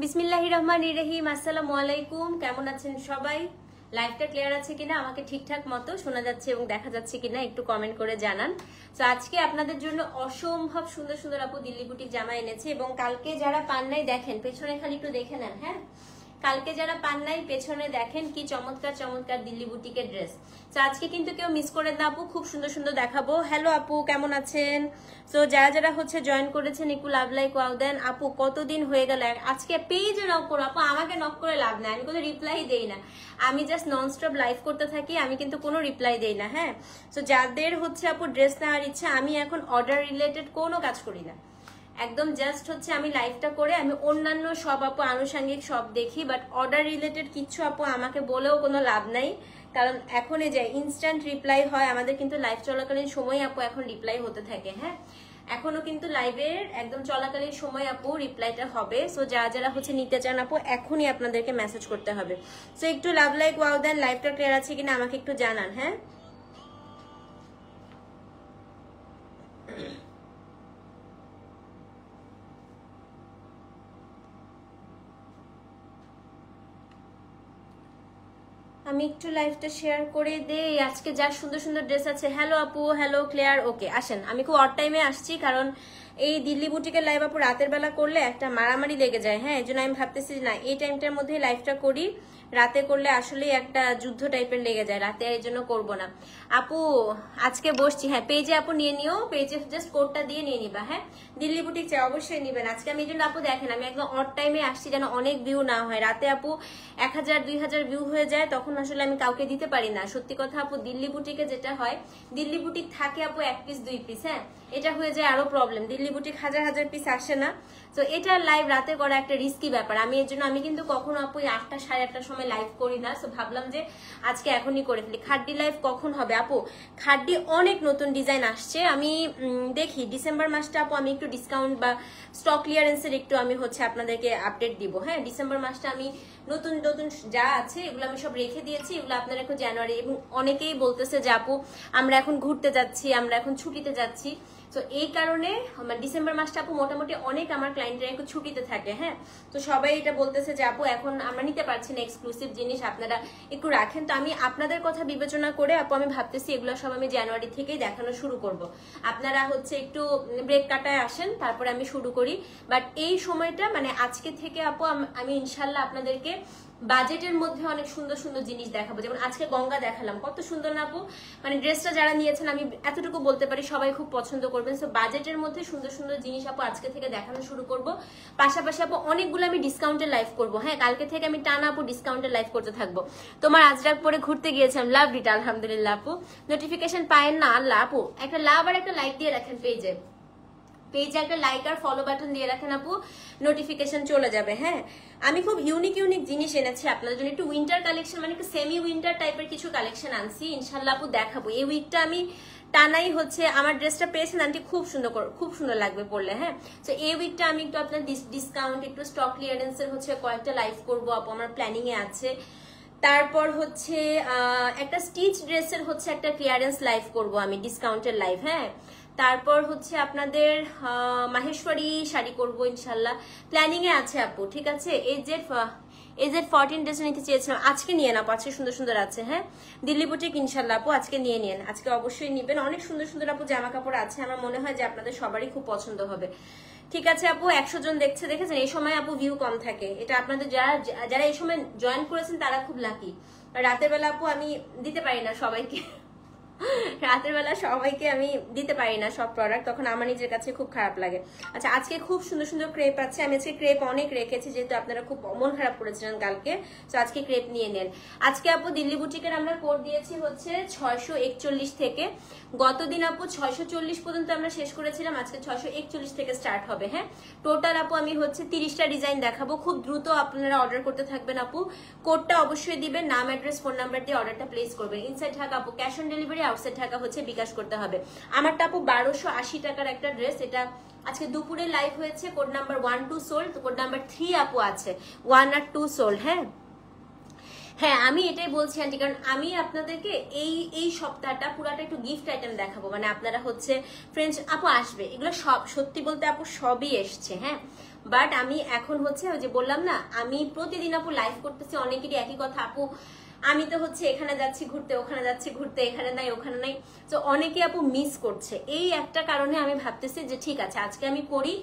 বিসমিল্লাহির রহমানির রহিম। আসসালামু আলাইকুম। কেমন আছেন সবাই? লাইভটা ক্লিয়ার আছে কিনা, আমাকে ঠিকঠাক মতো শোনা যাচ্ছে এবং দেখা যাচ্ছে কিনা একটু কমেন্ট করে জানান। তো আজকে আপনাদের জন্য অসম্ভব সুন্দর সুন্দর আপু দিল্লি বুটিক জামা এনেছে এবং কালকে যারা পান নাই দেখেন, পেছনে খালি একটু দেখে নেন। হ্যাঁ, কালকে যারা পান নাই পেছনে দেখেন কি চমৎকার চমৎকার দিল্লি বুটিকের ড্রেস। তো আজকে কিন্তু কেউ মিস করে না আপু, খুব সুন্দর সুন্দর দেখাবো। হ্যালো আপু, কেমন আছেন? তো যারা যারা হচ্ছে জয়েন করেছেন একটু লাভ লাইক ওয়াও দেন। আপু কতদিন হয়ে গেল, আজকে পেজে নক করো আপু, আমাকে নক করে লাভ নাই, আমি কোনো রিপ্লাই দেই না। আমি জাস্ট ননস্টপ লাইভ করতে থাকি, আমি কিন্তু কোনো রিপ্লাই দেই না। হ্যাঁ, তো যাদের হচ্ছে আপু ড্রেস নেওয়ার ইচ্ছা, আমি এখন অর্ডার রিলেটেড কোনো কাজ করি না, একদম জাস্ট হচ্ছে আমি লাইভটা করে আমি অন্যান্য সব আপু আনুষঙ্গিক সব দেখি, বাট অর্ডার রিলেটেড কিছু আপু আমাকে বলেও কোনো লাভ নাই, কারণ এখন এই যে ইনস্ট্যান্ট রিপ্লাই হয় আমাদের, কিন্তু লাইভ চলাকালীন সময় আপু এখন রিপ্লাই হতে থাকে। হ্যাঁ, এখনো কিন্তু লাইভের একদম চলাকালীন সময় আপু রিপ্লাইটা হবে। সো যারা যারা হচ্ছে নিতে চান আপু এখনই আপনাদেরকে মেসেজ করতে হবে। সো একটু লাভ লাইক ওয়াও দেন, লাইভটা ক্লিয়ার আছে কিনা আমাকে একটু জানান। হ্যাঁ, আমি একটু লাইভটা শেয়ার করে দেই। আজকে যা সুন্দর সুন্দর ড্রেস আছে। হ্যালো আপু, হ্যালো ক্লিয়ার, ওকে আসেন। আমি খুব অড টাইমে আসছি, কারণ এই দিল্লি বুটিকের লাইভ আপু রাতের বেলা করলে একটা মারামারি লেগে যায়। হ্যাঁ, এই জন্য আমি ভাবতেছি না এই টাইমটার মধ্যে লাইভটা করি, রাতে করলে আসলে একটা যুদ্ধ টাইপের লেগে যায়, রাতে এই জন্য করবো না। আপু আজকে বসছি, হ্যাঁ পেজে আপু নিয়ে নিও, পেজে জাস্ট কোডটা দিয়ে নিয়ে নিবা। হ্যাঁ, দিল্লি বুটিক চাই অবশ্যই নিবেন। আজকে আমি এই জন্য আপু দেখেন আমি একদম অড টাইমে আসছি, যেন অনেক ভিউ না হয়। রাতে আপু 1000 2000 ভিউ হয়ে যায়, তখন আসলে আমি কাউকে দিতে পারি না। সত্যি কথা আপু, দিল্লি বুটিকে যেটা হয়, দিল্লি বুটিক থাকে আপু 1 পিস 2 পিস, হ্যাঁ এটা হয়ে যায় আরো প্রবলেম। দিল্লি বুটিক হাজার হাজার পিস আসে না। তো এটা লাইভ রাতে করা একটা রিস্কি ব্যাপার। আমি এর জন্য আমি কিন্তু কখনো আপু 8টা 8:30টার সময় লাইভ করি না। তো ভাবলাম যে আজকে এখনই করে ফেলি। খাড্ডি লাইভ কখন হবে আপু? খাড্ডি অনেক নতুন ডিজাইন আসছে, আমি দেখি ডিসেম্বর মাসটা আপু আমি একটু ডিসকাউন্ট বা স্টক ক্লিয়ারেন্সের একটু আমি হচ্ছে আপনাদেরকে আপডেট দিব। হ্যাঁ, ডিসেম্বর মাসটা আমি নতুন নতুন যা আছে এগুলো আমি সব রেখে দিয়েছি, এগুলো আপনারা এখন জানুয়ারি। এবং অনেকেই বলতেছে যে আপু আমরা এখন ঘুরতে যাচ্ছি, আমরা এখন ছুটিতে যাচ্ছি। তো এই কারণে আমার ডিসেম্বর মাসটা আপু মোটামুটি অনেক আমার ক্লায়েন্টরা একটু ছুটিতে থাকে। হ্যাঁ, তো সবাই এটা বলতেছে যে আপু এখন আমরা নিতে পারছি না এক্সক্লুসিভ জিনিস, আপনারা একটু রাখেন। তো আমি আপনাদের কথা বিবেচনা করে আপু আমি ভাবতেছি এগুলো সব আমি জানুয়ারি থেকেই দেখানো শুরু করব। আপনারা হচ্ছে একটু ব্রেক কাটায় আসেন, তারপরে আমি শুরু করি। বাট এই সময়টা মানে আজকে থেকে আপু আমি ইনশাল্লাহ আপনাদেরকে বাজেটের মধ্যে অনেক সুন্দর সুন্দর জিনিস দেখাবো। যেমন আজকে গঙ্গা দেখালাম, কত সুন্দর না আপু? মানে ড্রেসটা যারা নিয়েছেন আমি এতটুকু বলতে পারি সবাই খুব পছন্দ করবেন। সো বাজেটের মধ্যে সুন্দর সুন্দর জিনিস আপু আজকে থেকে দেখানো শুরু করব। পাশাপাশি আপু অনেকগুলো আমি ডিসকাউন্টের লাইভ করবো। হ্যাঁ, কালকে থেকে আমি টানা আপু ডিসকাউন্টের লাইভ করতে থাকবো। তোমার আজরাক পরে ঘুরতে গিয়েছিলাম, লাভ ইট, আলহামদুলিল্লাহ আপু। নোটিফিকেশন পায়েন না আল্লাহ আপু, একটা লাভ আর একটা লাইক দিয়ে রাখেন পেজে, পেজে একটা লাইক আর ফলো বাটন দিয়ে রাখেন আপু, নোটিফিকেশন চলে যাবে। হ্যাঁ, আমি খুব ইউনিক ইউনিক জিনিস এনেছি আপনাদের জন্য, একটু উইন্টার কালেকশন, মানে একটু সেমি উইন্টার টাইপের কিছু কালেকশন আনছি, ইনশাল্লাহ আপু দেখাবো। এই উইকটা আমি টানাই হচ্ছে আমার ড্রেসটা পেয়েছেন আন্টি, খুব সুন্দর লাগবে পরলে। হ্যাঁ, তো এই উইকটা আমি একটু আপনার ডিসকাউন্ট, একটু স্টক ক্লিয়ারেন্সের হচ্ছে কয়েকটা লাইভ করবো আপু, আমার প্ল্যানিং এ আছে। তারপর হচ্ছে একটা স্টিচ ড্রেসের হচ্ছে একটা ক্লিয়ারেন্স লাইভ করব আমি, ডিসকাউন্টের লাইভ। হ্যাঁ, তারপর হচ্ছে আপনাদের মাহেশ্বরী শাড়ি করব ইনশাল্লাহ, প্ল্যানিং এ আছে আপু। ঠিক আছে, এজেড 14 ড্রেস নিতে চেয়েছিলাম, আজকে নিয়ে আপু, আজকে সুন্দর সুন্দর আছে। হ্যাঁ, দিল্লি বুটিক ইনশাল্লাহ আপু আজকে নিয়ে নিন, আজকে অবশ্যই নিবেন। অনেক সুন্দর সুন্দর আপু জামা কাপড় আছে, আমার মনে হয় যে আপনাদের সবারই খুব পছন্দ হবে। ঠিক আছে আপু, 100 জন দেখেছেন, এই সময় আপু ভিউ কম থাকে, এটা আপনাদের যারা এই সময় জয়েন করেছেন তারা খুব লাকি। রাতের বেলা আপু আমি দিতে পারি না সবাইকে, রাতের বেলা সবাইকে আমি দিতে পারি না সব প্রোডাক্ট, তখন আমার নিজের কাছে খুব খারাপ লাগে। আচ্ছা, আজকে খুব সুন্দর সুন্দর ক্রেপ আছে, আমি আজকে ক্রেপ অনেক রেখেছি, যেহেতু আপনারা খুব মন খারাপ করেছিলেন কালকে। তো আজকে ক্রেপ নিয়ে নেন। আজকে আপু দিল্লি বুটিকের আমরা কোড দিয়েছি হচ্ছে 641 থেকে, গতদিন আপু 640 পর্যন্ত আমরা শেষ করেছিলাম, আজকে 641 থেকে স্টার্ট হবে। হ্যাঁ, টোটাল আপু আমি হচ্ছে 30টা ডিজাইন দেখাবো, খুব দ্রুত আপনারা অর্ডার করতে থাকবেন আপু। কোডটা অবশ্যই দিবেন, নাম অ্যাড্রেস ফোন নাম্বার দিয়ে অর্ডারটা প্লেস করবেন। ইনসাইড ঢাকা আপু cash on delivery, outside Dhaka হচ্ছে বিকাশ করতে হবে। আমারটা আপু 1280 টাকার একটা ড্রেস, এটা আজকে দুপুরে লাইভ হয়েছে। Code number 1 2 sold, code number 3 আপু আছে 1 আর 2 সোল্ড। হ্যাঁ হ্যাঁ আমি এটাই বলছি আন্টি, কারণ আমি আপনাদেরকে এই এই সপ্তাহটা পুরাটা একটু গিফট আইটেম দেখাবো, মানে আপনারা হচ্ছে ফ্রেন্ডস আপু আসবে, এগুলো সব সত্যি বলতে আপু সবই এসছে, হ্যাঁ। বাট আমি এখন হচ্ছে ওই যে বললাম না, আমি প্রতিদিন আপু লাইভ করতেছি, অনেকেরই একই কথা, আপু আমি তো হচ্ছে এখানে যাচ্ছি ঘুরতে, ওখানে যাচ্ছি ঘুরতে, এখানে নাই ওখানে নাই, তো অনেকে আপু মিস করছে। এই একটা কারণে আমি ভাবতেছি যে ঠিক আছে আজকে আমি করি,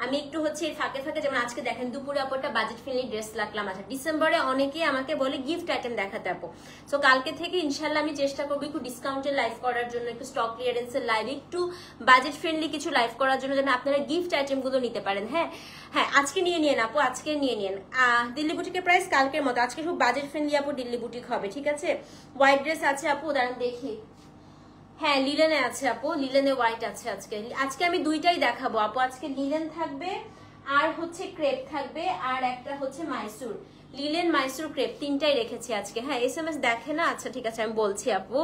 আমি একটু হচ্ছে ফাঁকে ফাঁকে, যেমন আজকে দেখেন দুপুরে আপু একটা বাজেট ফ্রেন্ডলি ড্রেস রাখলাম। আচ্ছা ডিসেম্বরে অনেকে আমাকে বলে গিফট আইটেম দেখাতে আপু, সো কালকে থেকে ইনশাল্লাহ আমি চেষ্টা করবো একটু ডিসকাউন্টের লাইভ করার জন্য, একটু স্টক ক্লিয়ারেন্সের লাইভ, একটু বাজেট ফ্রেন্ডলি কিছু লাইভ করার জন্য, যেন আপনারা গিফট আইটেম গুলো নিতে পারেন। হ্যাঁ হ্যাঁ আজকে নিয়ে নিন আপু, আজকে নিয়ে নিন। দিল্লি বুটিকের প্রাইস কালকের মতো, আজকে খুব বাজেট ফ্রেন্ডলি আপু দিল্লি বুটিক হবে, ঠিক আছে। হোয়াইট ড্রেস আছে আপু, দাঁড়ান দেখি, হ্যাঁ লিলেনে আছে আপু, লিলেনে হোয়াইট আছে। আজকে আজকে আমি দুইটাই দেখাবো আপু, আজকে লিলেন থাকবে আর হচ্ছে ক্রেপ থাকবে, আর একটা হচ্ছে মাইসুর, লিলেন মাইসুর ক্রেপ, তিনটাই রেখেছি আজকে। হ্যাঁ SMS দেখে না, আচ্ছা ঠিক আছে আমি বলছি আপু,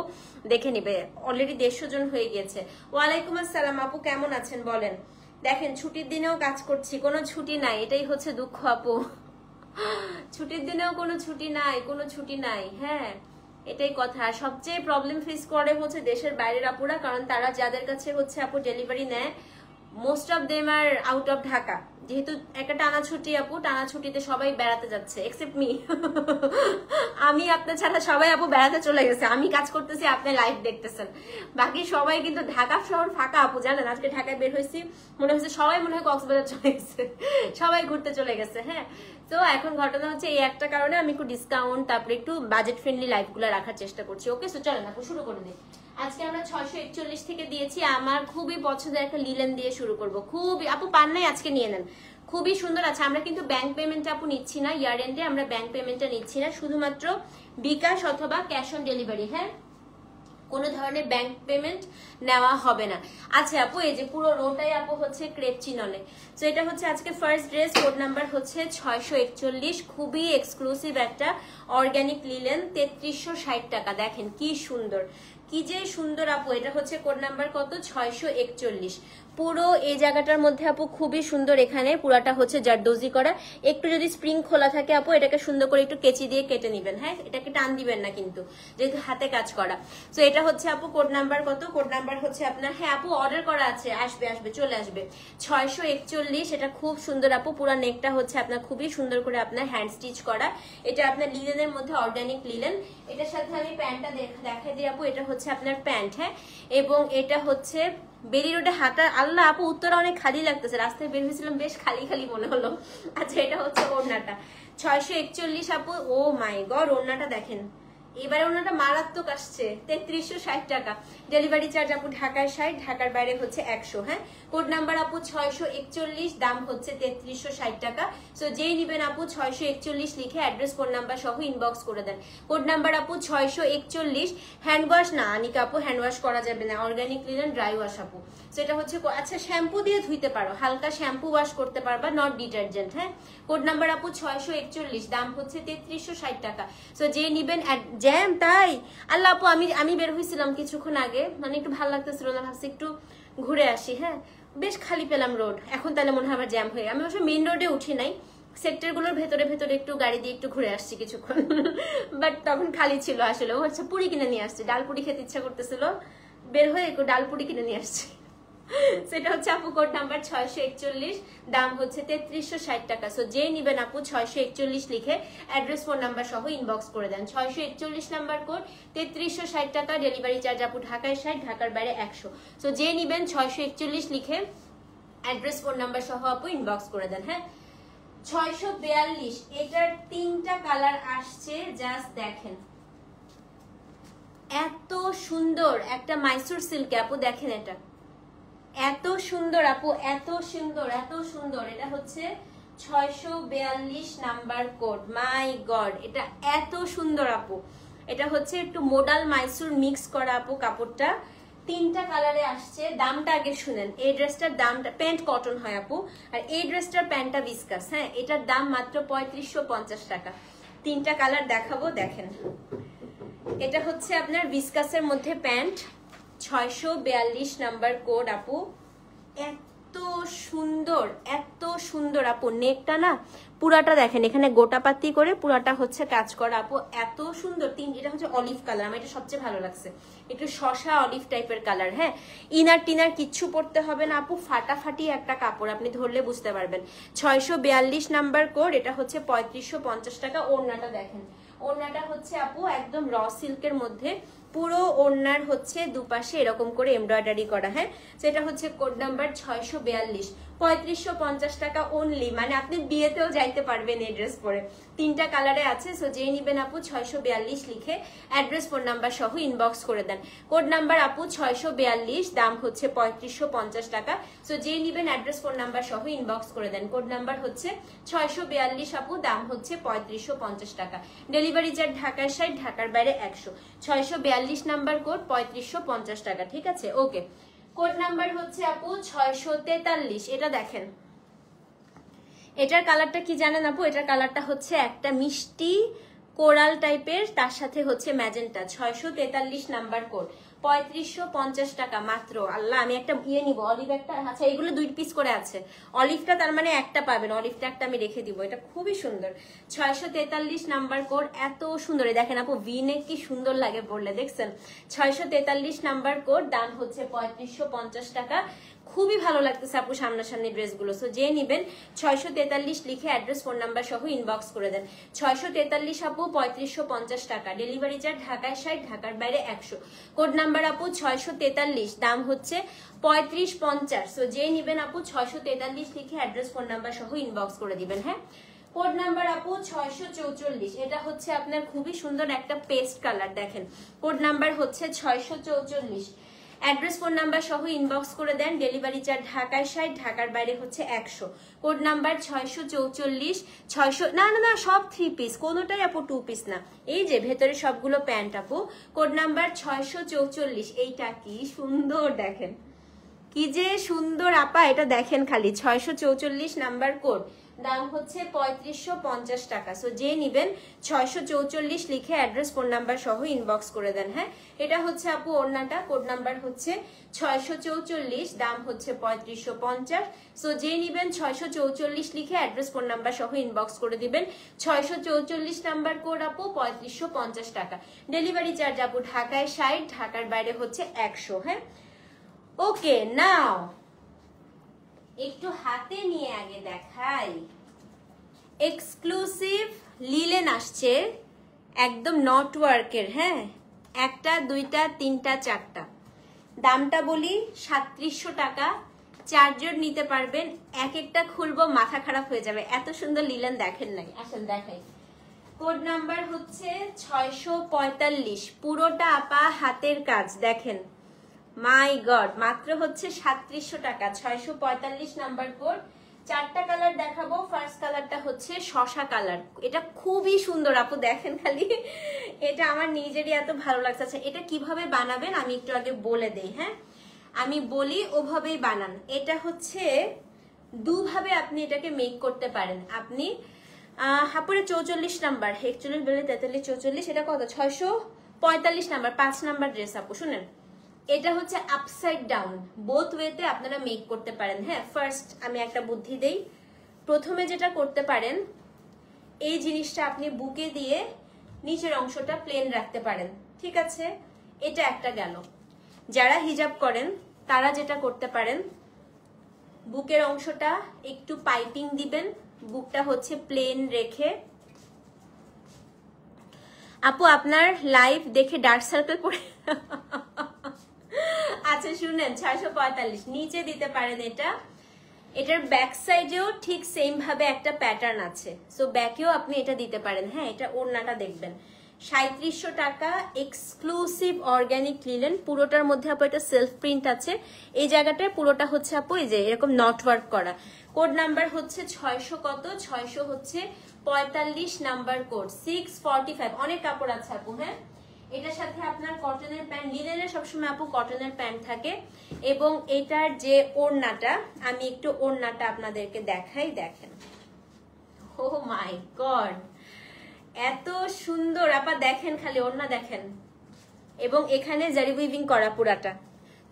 দেখে নিবে, অলরেডি 150 জন হয়ে গিয়েছে। ওয়ালাইকুম আসসালাম আপু, কেমন আছেন বলেন। দেখেন ছুটির দিনেও কাজ করছি, কোনো ছুটি নাই, এটাই হচ্ছে দুঃখ আপু, ছুটির দিনেও কোনো ছুটি নাই, কোনো ছুটি নাই, হ্যাঁ এটাই কথা। সবচেয়ে প্রবলেম ফেস করে হচ্ছে দেশের বাইরের আপুরা, কারণ তারা যাদের কাছে হচ্ছে আপু ডেলিভারি নেয় most of them are out of Dhaka, যেহেতু একটা টানা ছুটি আপু, টানা ছুটিতে সবাই বেড়াতে যাচ্ছে এক্সেপ্ট মি, আমি আপনার ছাড়া সবাই আপু বেড়াতে চলে গেছে, আমি কাজ করতেছি আপনি লাইভ দেখতেছেন, বাকি সবাই কিন্তু ঢাকা শহর ফাঁকা আপু, জানেন আজকে ঢাকায় বের হয়েছি মনে হচ্ছে সবাই মনে হয় কক্সবাজার চলে গেছে, সবাই ঘুরতে চলে গেছে। হ্যাঁ তো এখন ঘটনা হচ্ছে এই একটা কারণে আমি একটু ডিসকাউন্ট তারপরে একটু বাজেট ফ্রেন্ডলি লাইভ গুলো রাখার চেষ্টা করছি। ওকে সো চলেন আপু শুরু করে দিই। আজকে আমরা 641 থেকে দিয়েছি, আমার খুবই পছন্দের একটা লিলেন দিয়ে শুরু করব, খুবই আপু পান নাই আজকে নিয়ে নেন, খুবই সুন্দর আছে। আমরা কিন্তু ব্যাংক পেমেন্ট আপু নিচ্ছি না, ইয়ার এন্ডে আমরা ব্যাংক পেমেন্টটা নিচ্ছি না, শুধুমাত্র বিকাশ অথবা ক্যাশ অন ডেলিভারি, হ্যাঁ কোনো ধরনের ব্যাংক পেমেন্ট নেওয়া হবে না। আচ্ছা আপু এই যে পুরো রোটাই আপু হচ্ছে ক্রেপ চিননে, তো এটা হচ্ছে আজকে ফার্স্ট ড্রেস, কোড নাম্বার হচ্ছে 641, খুবই এক্সক্লুসিভ একটা অর্গানিক লিলেন, 3360 টাকা। দেখেন কি সুন্দর, কি যে সুন্দর আপু, এটা হচ্ছে কোড নাম্বার কত 641। পুরো এই জায়গাটার মধ্যে আপু খুবই সুন্দর, এখানে পুরাটা হচ্ছে জারদোজি করা, একটু যদি স্প্রিং খোলা থাকে আপু এটাকে সুন্দর করে একটু কেচি দিয়ে কেটে নিবেন, হ্যাঁ এটাকে টান দিবেন না কিন্তু, যেহেতু হাতে কাজ করা। তো এটা হচ্ছে আপু কোড নাম্বার কত, কোড নাম্বার হচ্ছে আপনার, হ্যাঁ আপু অর্ডার করা আছে, আসবে আসবে চলে আসবে, 641। এটা খুব সুন্দর আপু, পুরো নেকটা হচ্ছে আপনার খুবই সুন্দর করে আপনার হ্যান্ড স্টিচ করা, এটা আপনার লিলেনের মধ্যে অর্গানিক লিলেন। এটার সাথে আমি প্যান্টটা দেখাই দিই আপু, এটা হচ্ছে আপনার প্যান্ট, হ্যাঁ এবং এটা হচ্ছে বেরি রোডে হাঁটা, আল্লাহ আপু উত্তরা অনেক খালি লাগতেছে, রাস্তায় বের হয়েছিলাম বেশ খালি খালি মনে হলো। আচ্ছা এটা হচ্ছে ওড়নাটা 641 আপু, ও মাই গড ওড়নাটা দেখেন, এবারে ওনাটা মারাত্মক আসছে, 3360 টাকা, ডেলিভারি চার্জ আপু ঢাকার 60, ঢাকার বাইরে হচ্ছে 100। হ্যাঁ কোড নাম্বার আপু 641, দাম হচ্ছে 3360 টাকা। সো যেই নিবেন আপু 641 লিখে অ্যাড্রেস ফোন নাম্বার সহ ইনবক্স করে দেন। কোড নাম্বার আপু 641। হ্যান্ড ওয়াশ না আনিকা আপু, হ্যান্ড ওয়াশ করা যাবে না, অর্গানিক লিনেন ড্রাই ওয়াশ আপু। সেটা হচ্ছে আচ্ছা শ্যাম্পু দিয়ে ধুইতে পারো, হালকা শ্যাম্পু ওয়াশ করতে পারবা, নট ডিটারজেন্ট। হ্যাঁ কোড নাম্বার আপু 641, দাম হচ্ছে 3360 টাকা। সো যে নিবেন জ্যাম তাই, আল্লাহ আপু আমি বের হয়েছিলাম কিছুক্ষণ আগে, মানে একটু ভালো লাগতেছিল না, ভাবছি একটু ঘুরে আসি, হ্যাঁ বেশ খালি পেলাম রোড, এখন তাহলে মনে হয় আমার জ্যাম হয়ে, আমি অবশ্য মেইন রোডে উঠি নাই, সেক্টর গুলোর ভেতরে ভেতরে একটু গাড়ি দিয়ে একটু ঘুরে আসছি কিছুক্ষণ, বাট তখন খালি ছিল আসলে। ও আচ্ছা পুরি কিনে নিয়ে আসছি, ডাল পুরি খেতে ইচ্ছা করতেছিল, বের হয়ে একটু ডাল পুরি কিনে নিয়ে আসছি। সেটা হচ্ছে আপু কোড নাম্বার 641, দাম হচ্ছে 3360 টাকা। সো যে নিবেন আপু 641 লিখে অ্যাড্রেস ফোন নাম্বার সহ ইনবক্স করে দেন। 641 নাম্বার কোড, 3360 টাকা, ডেলিভারি চার্জ আপু ঢাকায় 60, ঢাকার বাইরে 100। সো যে নিবেন 641 লিখে অ্যাড্রেস ফোন নাম্বার সহ আপু ইনবক্স করে দেন। হ্যাঁ 642, এটার 3টা কালার আসছে, জাস্ট দেখেন এত সুন্দর একটা মাইসুর সিল্ক আপু, দেখেন এটা এত সুন্দর আপু, এত সুন্দর এত সুন্দর, এটা হচ্ছে 642 নাম্বার কোড, মাই গড এটা এত সুন্দর আপু, এটা হচ্ছে একটু মোডাল মাইসুর মিক্স করা আপু, কাপড়টা 3টা কালারে আসছে। দামটা আগে শুনেন, এই ড্রেসটার দামটা, প্যান্ট কটন হয় আপু, আর এই ড্রেসটার প্যান্টটা বিস্কাস, হ্যাঁ এটার দাম মাত্র 3550 টাকা। 3টা কালার দেখাবো, দেখেন এটা হচ্ছে আপনার বিস্কাসের মধ্যে প্যান্ট, 642 নাম্বার কোড আপু, এত সুন্দর, এত সুন্দর আপু। নেকটা না পুরাটা দেখেন, এখানে গোটা পাতি করে পুরাটা হচ্ছে কাজ করা আপু, এত সুন্দর। এটা হচ্ছে অলিভ কালার, আমার এটা সবচেয়ে ভালো লাগছে, একটু শসা অলিভ টাইপের কালার। হ্যাঁ, ইনার টিনার কিচ্ছু পড়তে হবে না আপু, ফাটাফাটি একটা কাপড়, আপনি ধরলে বুঝতে পারবেন। 642 নাম্বার কোড, এটা হচ্ছে 3550 টাকা। ওড়নাটা দেখেন, ওড়নাটা হচ্ছে আপু একদম র সিল্কের মধ্যে, পুরো ওড়নার হচ্ছে দুপাশে এরকম করে এমব্রয়ডারি করা। হ্যাঁ, সেটা হচ্ছে কোড নাম্বার 642, 3550 টাকা অনলি। মানে আপনি বিয়েতেও যাইতে পারবেন এই ড্রেস পরে, 3টা কালারে আছে। সো যেই নিবেন আপু 642 লিখে অ্যাড্রেস ফোন নাম্বার সহ ইনবক্স করে দেন। কোড নাম্বার আপু 642, দাম হচ্ছে 3550 টাকা। সো যেই নিবেন অ্যাড্রেস ফোন নাম্বার সহ ইনবক্স করে দেন। কোড নাম্বার হচ্ছে 642 আপু, দাম হচ্ছে 3550 টাকা। ডেলিভারি চার্জ ঢাকার সাইড, ঢাকার বাইরে 100। 642 নাম্বার কোড, 3550 টাকা। ঠিক আছে, ওকে। কোড নাম্বার হচ্ছে আপু 643। এটা দেখেন, এটার কালারটা কি জানেন আপু? এটার কালারটা হচ্ছে একটা মিষ্টি কোরাল টাইপের, তার সাথে হচ্ছে ম্যাজেন্টা। 643 নাম্বার কোড, 3550 টাকা মাত্র। আল্লাহ, আমি একটা নিব অলিভ একটা। আচ্ছা, এগুলো 2 পিস করে আছে, অলিভটা তার মানে একটা পাবেন, অলিভটা একটা আমি রেখে দিব, এটা খুবই সুন্দর। 643 নাম্বার কোড, এত সুন্দর। দেখেন আপু, ভিনেক কি সুন্দর লাগে পরলে, দেখছেন? 643 নাম্বার কোড, দাম হচ্ছে 3550 টাকা। খুবই ভালো লাগতেছে আপু সামনাসামনি ড্রেসগুলো। সো যে নিবেন 643 লিখে অ্যাড্রেস ফোন নাম্বার সহ ইনবক্স করে দেন। 643 আপু, 3550 টাকা। ডেলিভারি চার্জ ঢাকায় 60, ঢাকার বাইরে 100। কোড নাম্বার আপু 643, দাম হচ্ছে 3550। সো যে নিবেন আপু 643 লিখে অ্যাড্রেস ফোন নাম্বার সহ ইনবক্স করে দিবেন। হ্যাঁ, কোড নাম্বার আপু 644। এটা হচ্ছে আপনার খুবই সুন্দর একটা পেস্ট কালার, দেখেন। কোড নাম্বার হচ্ছে 644, অ্যাড্রেস ফোন নাম্বার সহ ইনবক্স করে দেন। ডেলিভারি চার্জ ঢাকায় 60, ঢাকার বাইরে হচ্ছে 100। Code number 644। 600 না না না, সব 3 পিস, কোনোটাই আপু 2 পিস না। এই যে ভেতরে সবগুলো প্যান্ট আপু। Code number 644। এইটা কি সুন্দর, দেখেন কি যে সুন্দর আপা, এটা দেখেন খালি। 644 নাম্বার কোড, দাম হচ্ছে 3550 টাকা। সো যে নিবেন 644 লিখে অ্যাড্রেস ফোন নাম্বার সহ ইনবক্স করে দেন। হ্যাঁ, এটা হচ্ছে আপু ওড়নাটা, কোড নাম্বার হচ্ছে 644, দাম হচ্ছে 3550। সো যে নিবেন 644 লিখে অ্যাড্রেস ফোন নাম্বার সহ ইনবক্স করে দিবেন। 644 নাম্বার কোড আপু, 3550 টাকা। ডেলিভারি চার্জ আপু ঢাকায় 60, ঢাকার বাইরে হচ্ছে 100। হ্যাঁ, ওকে। নাও একটু হাতে নিয়ে আগে দেখাই, এক্সক্লুসিভ লিলেন আসছে, একদম নট ওয়ার্কের। হ্যাঁ, 1টা 2টা 3টা 4টা, দামটা বলি 3700 টাকা। 4 জন নিতে পারবেন, এক একটা খুলবো মাথা খারাপ হয়ে যাবে, এত সুন্দর লিলেন দেখেন নাই। আসেন দেখাই। কোড নাম্বার হচ্ছে 645, পুরোটা আপা হাতের কাজ, দেখেন। মাই গড, মাত্র হচ্ছে 3700 টাকা। 645 নাম্বার কোড। 4টা কালার দেখাবো। ফার্স্ট কালারটা হচ্ছে শসা কালার, এটা খুবই সুন্দর আপু, দেখেন খালি, এটা আমার নিজেরই এত ভালো লাগছে। আচ্ছা, এটা কিভাবে বানাবেন আমি একটু আগে বলে দেই। হ্যাঁ, আমি বলি ওভাবেই বানান। এটা হচ্ছে দুভাবে আপনি এটাকে মেক করতে পারেন। আপনি হাপুরে 44 নাম্বার, 41 বলে 43 44, এটা কত? 645 নাম্বার, 5 নাম্বার ড্রেস আপু। শুনেন, এটা হচ্ছে আপসাইড ডাউন, বোথ ওয়েতে আপনারা মেক করতে পারেন। হ্যাঁ, ফার্স্ট আমি একটা বুদ্ধি দেই। প্রথমে যেটা করতে পারেন, এই জিনিসটা আপনি বুকে দিয়ে নিচের অংশটা প্লেন রাখতে পারেন। ঠিক আছে, এটা একটা গেল। যারা হিজাব করেন তারা যেটা করতে পারেন, বুকের অংশটা একটু পাইপিং দিবেন, বুকটা হচ্ছে প্লেন রেখে। আপু আপনার লাইভ দেখে ডার্ক সার্কেল পড়ে আচ্ছা শুনেন, 645 নিচে দিতে পারেন এটা। এটার ব্যাক সাইডেও ঠিক সেম ভাবে একটা প্যাটার্ন আছে, সো ব্যাকেও আপনি এটা দিতে পারেন। হ্যাঁ, এটা ওড়নাটা দেখবেন। 3700 টাকা, এক্সক্লুসিভ অর্গানিক লিলেন, পুরোটার মধ্যে আপু এটা সেলফ প্রিন্ট আছে। এই জায়গাটায় পুরোটা হচ্ছে আপু এই যে এরকম নট ওয়ার্ক করা। কোড নাম্বার হচ্ছে 600 কত? 600 হচ্ছে 45 নাম্বার কোড, 645। অনেক কাপড় আছে আপু। হ্যাঁ, এটার সাথে আপনার কটনের প্যান্ট, লিনেনের সবসময় আপু কটনের প্যান্ট থাকে। এবং এটার যে ওড়নাটা, আমি একটু ওড়নাটা আপনাদেরকে দেখাই, দেখেন। ও মাই গড, এত সুন্দর আপা, দেখেন খালি ওড়না দেখেন। এবং এখানে জারি উইভিং করা পুরাটা।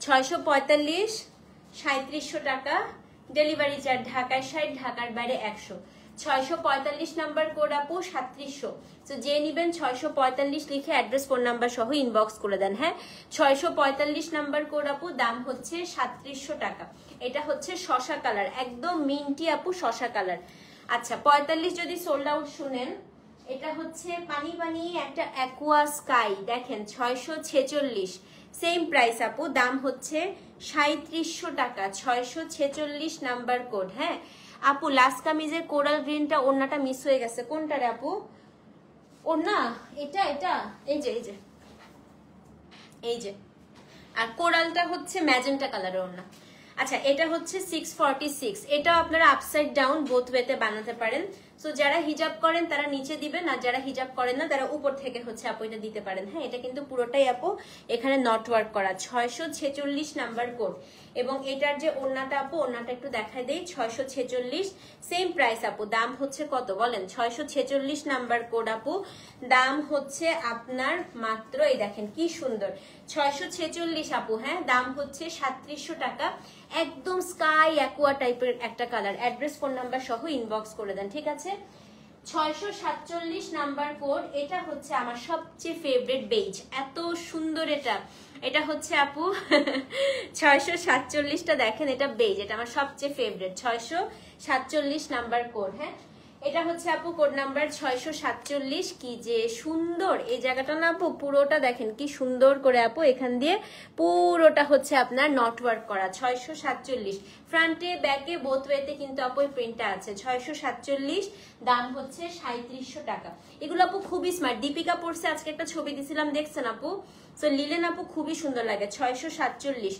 645, 3700 টাকা। ডেলিভারি চার্জ ঢাকায় 60, ঢাকার বাইরে 100। 645 নাম্বার কোড আপু 3700। তো যে নিবেন 645 লিখে অ্যাড্রেস ফোন নাম্বার সহ ইনবক্স করে দেন। হ্যাঁ 645 নাম্বার কোড আপু, দাম হচ্ছে 3700 টাকা। এটা হচ্ছে শশা কালার, একদম মিন্টি আপু শশা কালার। আচ্ছা 45 যদি সোল্ড আউট শুনেন, এটা হচ্ছে পানি পানি একটা অ্যাকোয়া স্কাই, দেখেন 646 সেম প্রাইস আপু, দাম হচ্ছে 3700 টাকা। 646 নাম্বার কোড। হ্যাঁ আপু লাস্ট কামিজের কোরাল গ্রিনটা ওড়নাটা মিস হয়ে গেছে, কোনটা রে আপু? ওড়না এটা এটা এই যে এই যে এই যে, আর কোরালটা হচ্ছে ম্যাজেন্টা কালারের ওড়না। আচ্ছা এটা হচ্ছে 646, এটাও আপনারা আপসাইড ডাউন বোথ ওয়েতে বানাতে পারেন। সো যারা হিজাব করেন তারা নিচে দিবেন, আর যারা হিজাব করেন না তারা উপর থেকে হচ্ছে আপু এটা দিতে পারেন। হ্যাঁ এটা কিন্তু পুরোটাই আপু এখানে নট ওয়ার্ক করা। 646 নাম্বার কোড, এবং এটার যে ওড়নাটা আপু, ওড়নাটা একটু দেখাই দেই। 646 সেম প্রাইস আপু, দাম হচ্ছে কত বলেন? 646 নাম্বার কোড আপু, দাম হচ্ছে আপনার মাত্র, এই দেখেন কি সুন্দর 646 আপু। হ্যাঁ দাম হচ্ছে 3700 টাকা। একদম স্কাই অ্যাকোয়া টাইপের একটা কালার। অ্যাড্রেস ফোন নাম্বার সহ ইনবক্স করে দেন, ঠিক আছে? 647 নাম্বার কোড, এটা হচ্ছে আমার সবচেয়ে ফেভারিট বেজ, এত সুন্দর এটা। এটা হচ্ছে আপু 647টা, দেখেন এটা বেজ, এটা আমার সবচেয়ে ফেভারিট। 647 number code. হ্যাঁ এটা হচ্ছে আপু কোড নাম্বার 647। কি যে সুন্দর এই জায়গাটা না আপু, পুরোটা দেখেন কি সুন্দর করে আপু, এখান দিয়ে পুরোটা হচ্ছে আপনার নট ওয়ার্ক করা। 647 ফ্রন্টে ব্যাকে বোথ ওয়েতে কিন্তু আপু এই প্রিন্টটা আছে। 647, দাম হচ্ছে 3700 টাকা। এগুলো আপু খুবই স্মার্ট। দীপিকা পড়ছে, আজকে একটা ছবি দিছিলাম দেখছেন আপু? সো লিলেন আপু খুবই সুন্দর লাগে। 647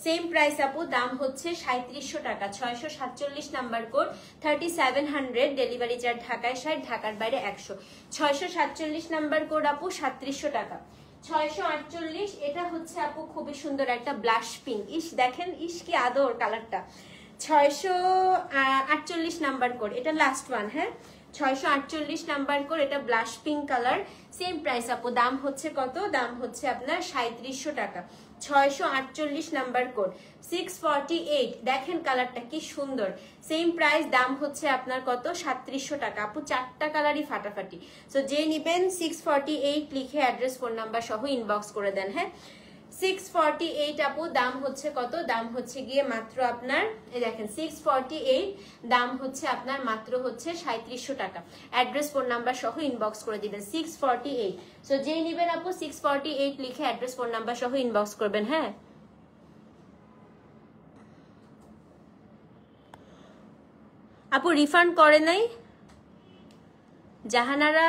সেম প্রাইস আপু, দাম হচ্ছে 3700 টাকা। 647 নাম্বার কোড, 3700, ডেলিভারি চার্জ ঢাকায় 60, ঢাকার বাইরে 100। 647 নাম্বার কোড আপু 3700 টাকা। 648, এটা হচ্ছে আপু খুবই সুন্দর একটা ব্লাশ পিঙ্ক। ইস দেখেন, ইস কি আদর কালারটা। 648 নাম্বার কোড, এটা লাস্ট ওয়ান। হ্যাঁ 648 নাম্বার কোড, এটা blush pink colour. Same price আপু, দাম হচ্ছে কত? দাম হচ্ছে আপনার 3700 টাকা। 648 নাম্বার কোড, 648, দেখেন কালারটা কি সুন্দর। সেম প্রাইস, দাম হচ্ছে আপনার কত? 3700 টাকা। আপু চারটা কালারই ফাটাফাটি। সো যে নিবেন 648 লিখে অ্যাড্রেস ফোন নাম্বার সহ ইনবক্স করে দেন। হ্যাঁ 648 আপু, দাম হচ্ছে কত? দাম হচ্ছে গিয়ে মাত্র আপনার, এই দেখেন 648, দাম হচ্ছে আপনার মাত্র হচ্ছে 3700 টাকা। অ্যাড্রেস ফোন নাম্বার সহ ইনবক্স করে দিবেন 648। সো যেই নিবেন আপু 648 লিখে অ্যাড্রেস ফোন নাম্বার সহ ইনবক্স করবেন। হ্যাঁ আপু রিফান্ড করে নাই জাহানারা?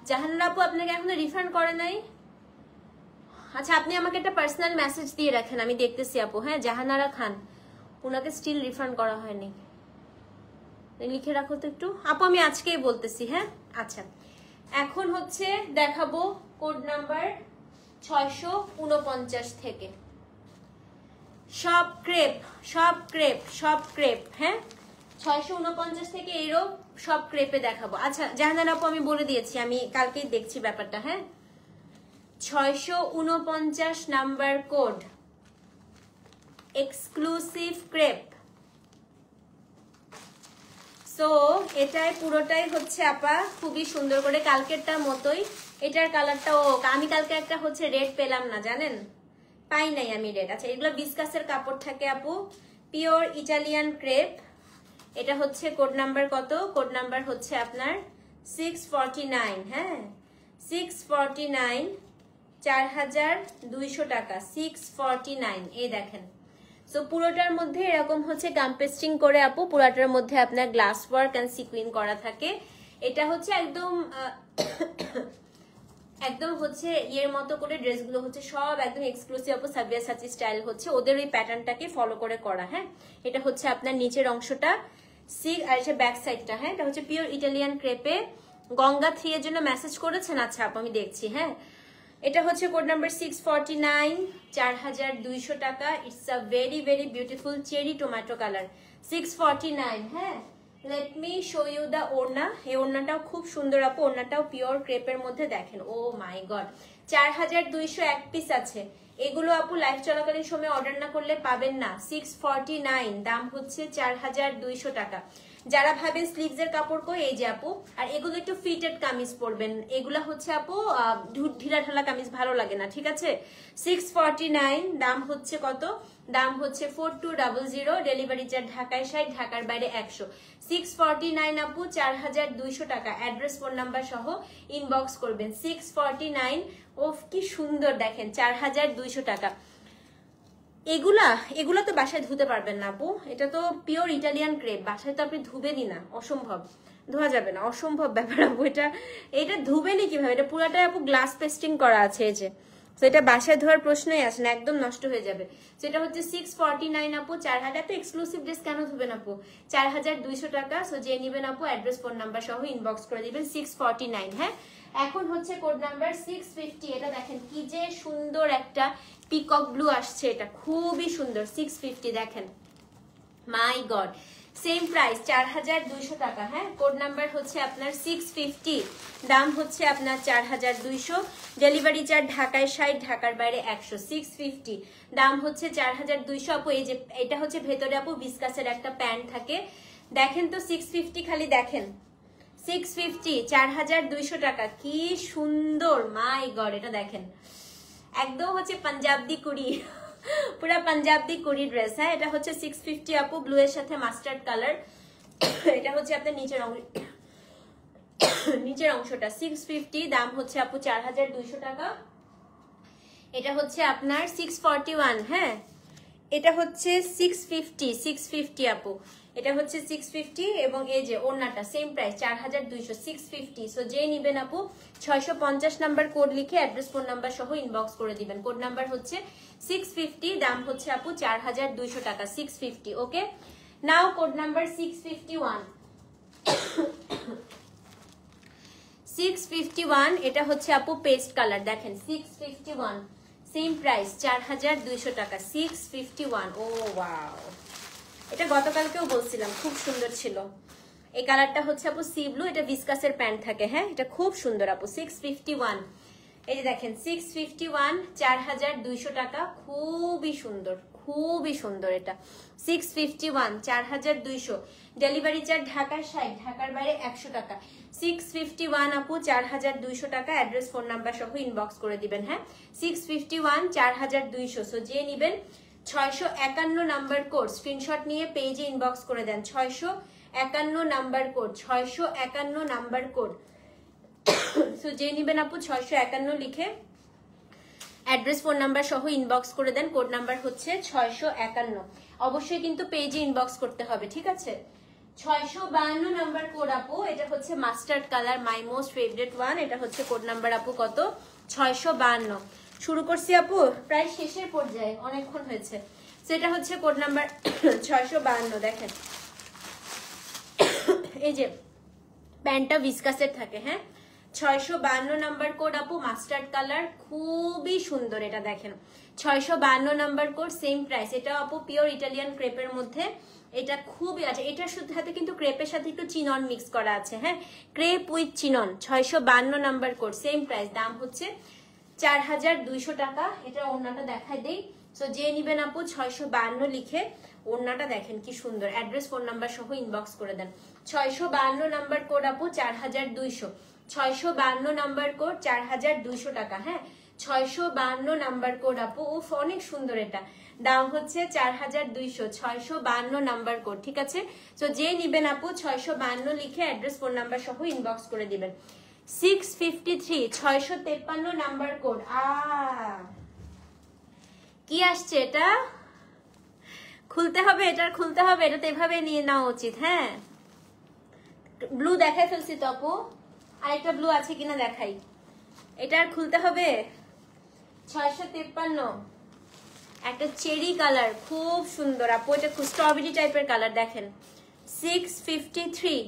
জাহানারা আপু আপনাকে এখনো রিফান্ড করে নাই? আচ্ছা আপনি আমাকে একটা পার্সোনাল মেসেজ দিয়ে রাখেন, আমি দেখতেছি আপু। হ্যাঁ জাহানারা খান, ওনাকে স্টিল রিফান্ড করা হয়নি, লিখে রাখো তো একটু আপু, আমি আজকেই বলতেছি। হ্যাঁ আচ্ছা এখন হচ্ছে দেখাবো কোড নাম্বার 649 থেকে। সব ক্রেপ, সব ক্রেপ, সব ক্রেপ। হ্যাঁ 649 থেকে এরও সব ক্রেপে দেখাবো। আচ্ছা জাহানারা আপু আমি বলে দিয়েছি, আমি কালকেই দেখছি ব্যাপারটা। হ্যাঁ 649 number code, exclusive crepe. So এটাই পুরোটাই হচ্ছে আপা খুবই সুন্দর করে কালকেরটার মতোই। এটার কালারটাও, আমি কালকে একটা হচ্ছে রেড পেলাম না জানেন, পাই নাই আমি রেড। আচ্ছা এগুলো বিসকাসের কাপড় থাকে আপু, পিওর ইটালিয়ান ক্রেপ। এটা হচ্ছে কোড নাম্বার কত? কোড নাম্বার হচ্ছে আপনার 649। হ্যাঁ 649, 4200 টাকা। 649, এই দেখেন। সো পুরোটার মধ্যে এরকম হচ্ছে গাম পেস্টিং করে আপু, পুরোটার মধ্যে আপনার গ্লাস ওয়ার্ক এন্ড সিকুইন করা থাকে। এটা হচ্ছে একদম একদম হচ্ছে ইয়ের মতো করে ড্রেসগুলো হচ্ছে সব একদম এক্সক্লুসিভ আপু, সাবিয়াসাচি স্টাইল হচ্ছে ওদের ওই প্যাটার্নটাকে ফলো করে করা। হ্যাঁ এটা হচ্ছে আপনার নিচের অংশটা, আর এটা ব্যাক সাইডটা। হ্যাঁ এটা হচ্ছে পিওর ইটালিয়ান ক্রেপে। গঙ্গা 3 এর জন্য মেসেজ করেছেন? আচ্ছা আপু আমি দেখছি। হ্যাঁ এটা হচ্ছে কোড নাম্বার 649, 4200 টাকা। It's a very very beautiful cherry tomato colour. 649। হ্যাঁ লেট মি শো ইউ দা ওড়না। এই ওড়নাটাও খুব সুন্দর আপু, ওড়নাটাও পিওর ক্রেপের মধ্যে। দেখেন ও মাই গড, 4200 এক পিস আছে। এগুলো আপু লাইভ চলাকালীন সময় অর্ডার না করলে পাবেন না। 649, দাম হচ্ছে 4200 টাকা। যারা ভাবেন স্লিভস এর কাপড় কই, এই যে আপু। আর এগুলো একটু ফিটেড কামিজ পরবেন, এগুলা হচ্ছে আপু ঢিলা ঢালা কামিজ ভালো লাগে না, ঠিক আছে। 649, দাম হচ্ছে কত? দাম হচ্ছে 4200, ডেলিভারি চার্জ ঢাকায় 60, ঢাকার বাইরে 100। 649 আপু, 4200 টাকা। অ্যাড্রেস ফোন নাম্বার সহ ইনবক্স করবেন। 649, ওফ কি সুন্দর দেখেন, 4200 টাকা। এগুলা তো বাসায় ধুতে পারবেন না আপু, এটা তো পিওর ইটালিয়ান ক্রেপ, বাসায় তো আপনি ধুবেনই না, অসম্ভব, ধোয়া যাবে না, অসম্ভব ব্যাপার আপু। এটা ধুবেনই কিভাবে? এটা পুরাটা আপু গ্লাস পেস্টিং করা আছে, এই যে। তো এটা বাসায় ধোয়ার প্রশ্নই আসে না, একদম নষ্ট হয়ে যাবে। সেটা হচ্ছে 649 আপু, 4000। তো এক্সক্লুসিভ ড্রেস কেন ধুবেন আপু? 4200 টাকা। সো যে নিবেন আপু অ্যাড্রেস ফোন নাম্বার সহ ইনবক্স করে দিবেন। 649, হ্যাঁ। এখন হচ্ছে কোড নাম্বার 650। এটা দেখেন কি যে সুন্দর একটা পিকক ব্লু আসছে, এটা খুবই সুন্দর। 650 দেখেন, মাই গড। সেম প্রাইস 4200 টাকা, হ্যাঁ। কোড নাম্বার হচ্ছে আপনার 650, দাম হচ্ছে আপনার 4200, ডেলিভারি চার্জ ঢাকায় 60, ঢাকার বাইরে 100। 650, দাম হচ্ছে 4200 আপু। এই যে এটা হচ্ছে ভেতরে আপু বিসকাসের একটা প্যান্ট থাকে, দেখেন তো 650, খালি দেখেন 650, 4200 টাকা, কি সুন্দর, মাই গড। এটা দেখেন একদম হচ্ছে পাঞ্জাবি কুড়ি, পুরা পাঞ্জাবি কুড়ি ড্রেস, হ্যাঁ। এটা হচ্ছে 650 আপু, ব্লু এর সাথে মাস্টার্ড কালার। এটা হচ্ছে আপনার নিচের অংশটা। 650, দাম হচ্ছে আপু 4200 টাকা। এটা হচ্ছে আপনার 641, হ্যাঁ। এটা হচ্ছে 650 আপু, এটা হচ্ছে 650 এবং এই যে ওড়নাটা সেম প্রাইস 4200, 650। সো যে নিবেন আপু 650 নাম্বার কোড লিখে অ্যাড্রেস ফোন নাম্বার সহ ইনবক্স করে দিবেন। কোড নাম্বার হচ্ছে 650, দাম হচ্ছে আপু 4200 টাকা। 650, ওকে। নাও কোড নাম্বার 651। 651, এটা হচ্ছে আপু পেস্ট কালার, দেখেন 651, সেম প্রাইস 4200 টাকা। 651, ও ওয়াও, এটা গতকালকেও বলছিলাম খুব সুন্দর ছিল। এই কালারটা হচ্ছে আপু সি ব্লু, এটা ভিসকাসের প্যান্ট থাকে, হ্যাঁ। এটা খুব সুন্দর আপু। 651, এই যে দেখেন 651, 4200 টাকা, খুবই সুন্দর, খুবই সুন্দর। এটা 651, 4200, ডেলিভারি চার্জ ঢাকার 60, ঢাকার বাইরে 100 টাকা। 651 আপু, 4200 টাকা। অ্যাড্রেস ফোন নাম্বার সহ ইনবক্স করে দিবেন, হ্যাঁ। 651, 4200। সো যে নিবেন 651 নাম্বার কোড স্ক্রিনশট নিয়ে পেজে ইনবক্স করে দেন। 651 number code, 651 number code. So যে নিবেন আপু 651 লিখে অ্যাড্রেস ফোন নাম্বার সহ ইনবক্স করে দেন। কোড নাম্বার হচ্ছে 651। অবশ্যই কিন্তু পেজে ইনবক্স করতে হবে, ঠিক আছে। 652 নাম্বার কোড আপু, এটা হচ্ছে mustard colour, my most favourite one. এটা হচ্ছে কোড নাম্বার আপু কত? 652। শুরু করছি আপু, প্রায় শেষের পর্যায়ে, অনেকক্ষণ হয়েছে। সেটা হচ্ছে কোড নাম্বার 652, দেখেন এই যে প্যান্টটা ভিসকাসের থাকে, হ্যাঁ। 652 নাম্বার কোড আপু, মাস্টার্ড কালার, খুবই সুন্দর। এটা দেখেন 652 নাম্বার কোড, সেম প্রাইস। এটা আপু পিওর ইটালিয়ান ক্রেপের মধ্যে, এটা খুবই আছে। এটার সাথে কিন্তু ক্রেপের সাথে একটু চিনন মিক্স করা আছে, হ্যাঁ। Crepe with chinon. 652 number code, same price, দাম হচ্ছে 4200 টাকা। এটা ওড়নাটা দেখাই দেই। সো যে নিবেন আপু 652 লিখে ওড়নাটা দেখেন কি সুন্দর। অ্যাড্রেস ফোন নাম্বার সহ ইনবক্স করে দেন। 652 নাম্বার কোড আপু, 4200। 652 নাম্বার কোড, 4200 টাকা, হ্যাঁ। 652 নাম্বার কোড আপু, উফ অনেক সুন্দর। এটা দাম হচ্ছে 4200, 652 নাম্বার কোড, ঠিক আছে। তো যে নিবেন আপু 652 লিখে অ্যাড্রেস ফোন নাম্বার সহ ইনবক্স করে দিবেন। 653, 653 নাম্বার কোড। কি আসছে? এটা খুলতে হবে, এটার খুলতে হবে, এটা তো এভাবে নিয়ে নেওয়া উচিত, হ্যাঁ। ব্লু দেখাই ফেলছি তো আপু, আরেকটা ব্লু আছে কিনা দেখাই। এটার খুলতে হবে। 653, একটা চেরি কালার, খুব সুন্দর আপু। এটা স্ট্রবেরি টাইপের কালার, দেখেন 653,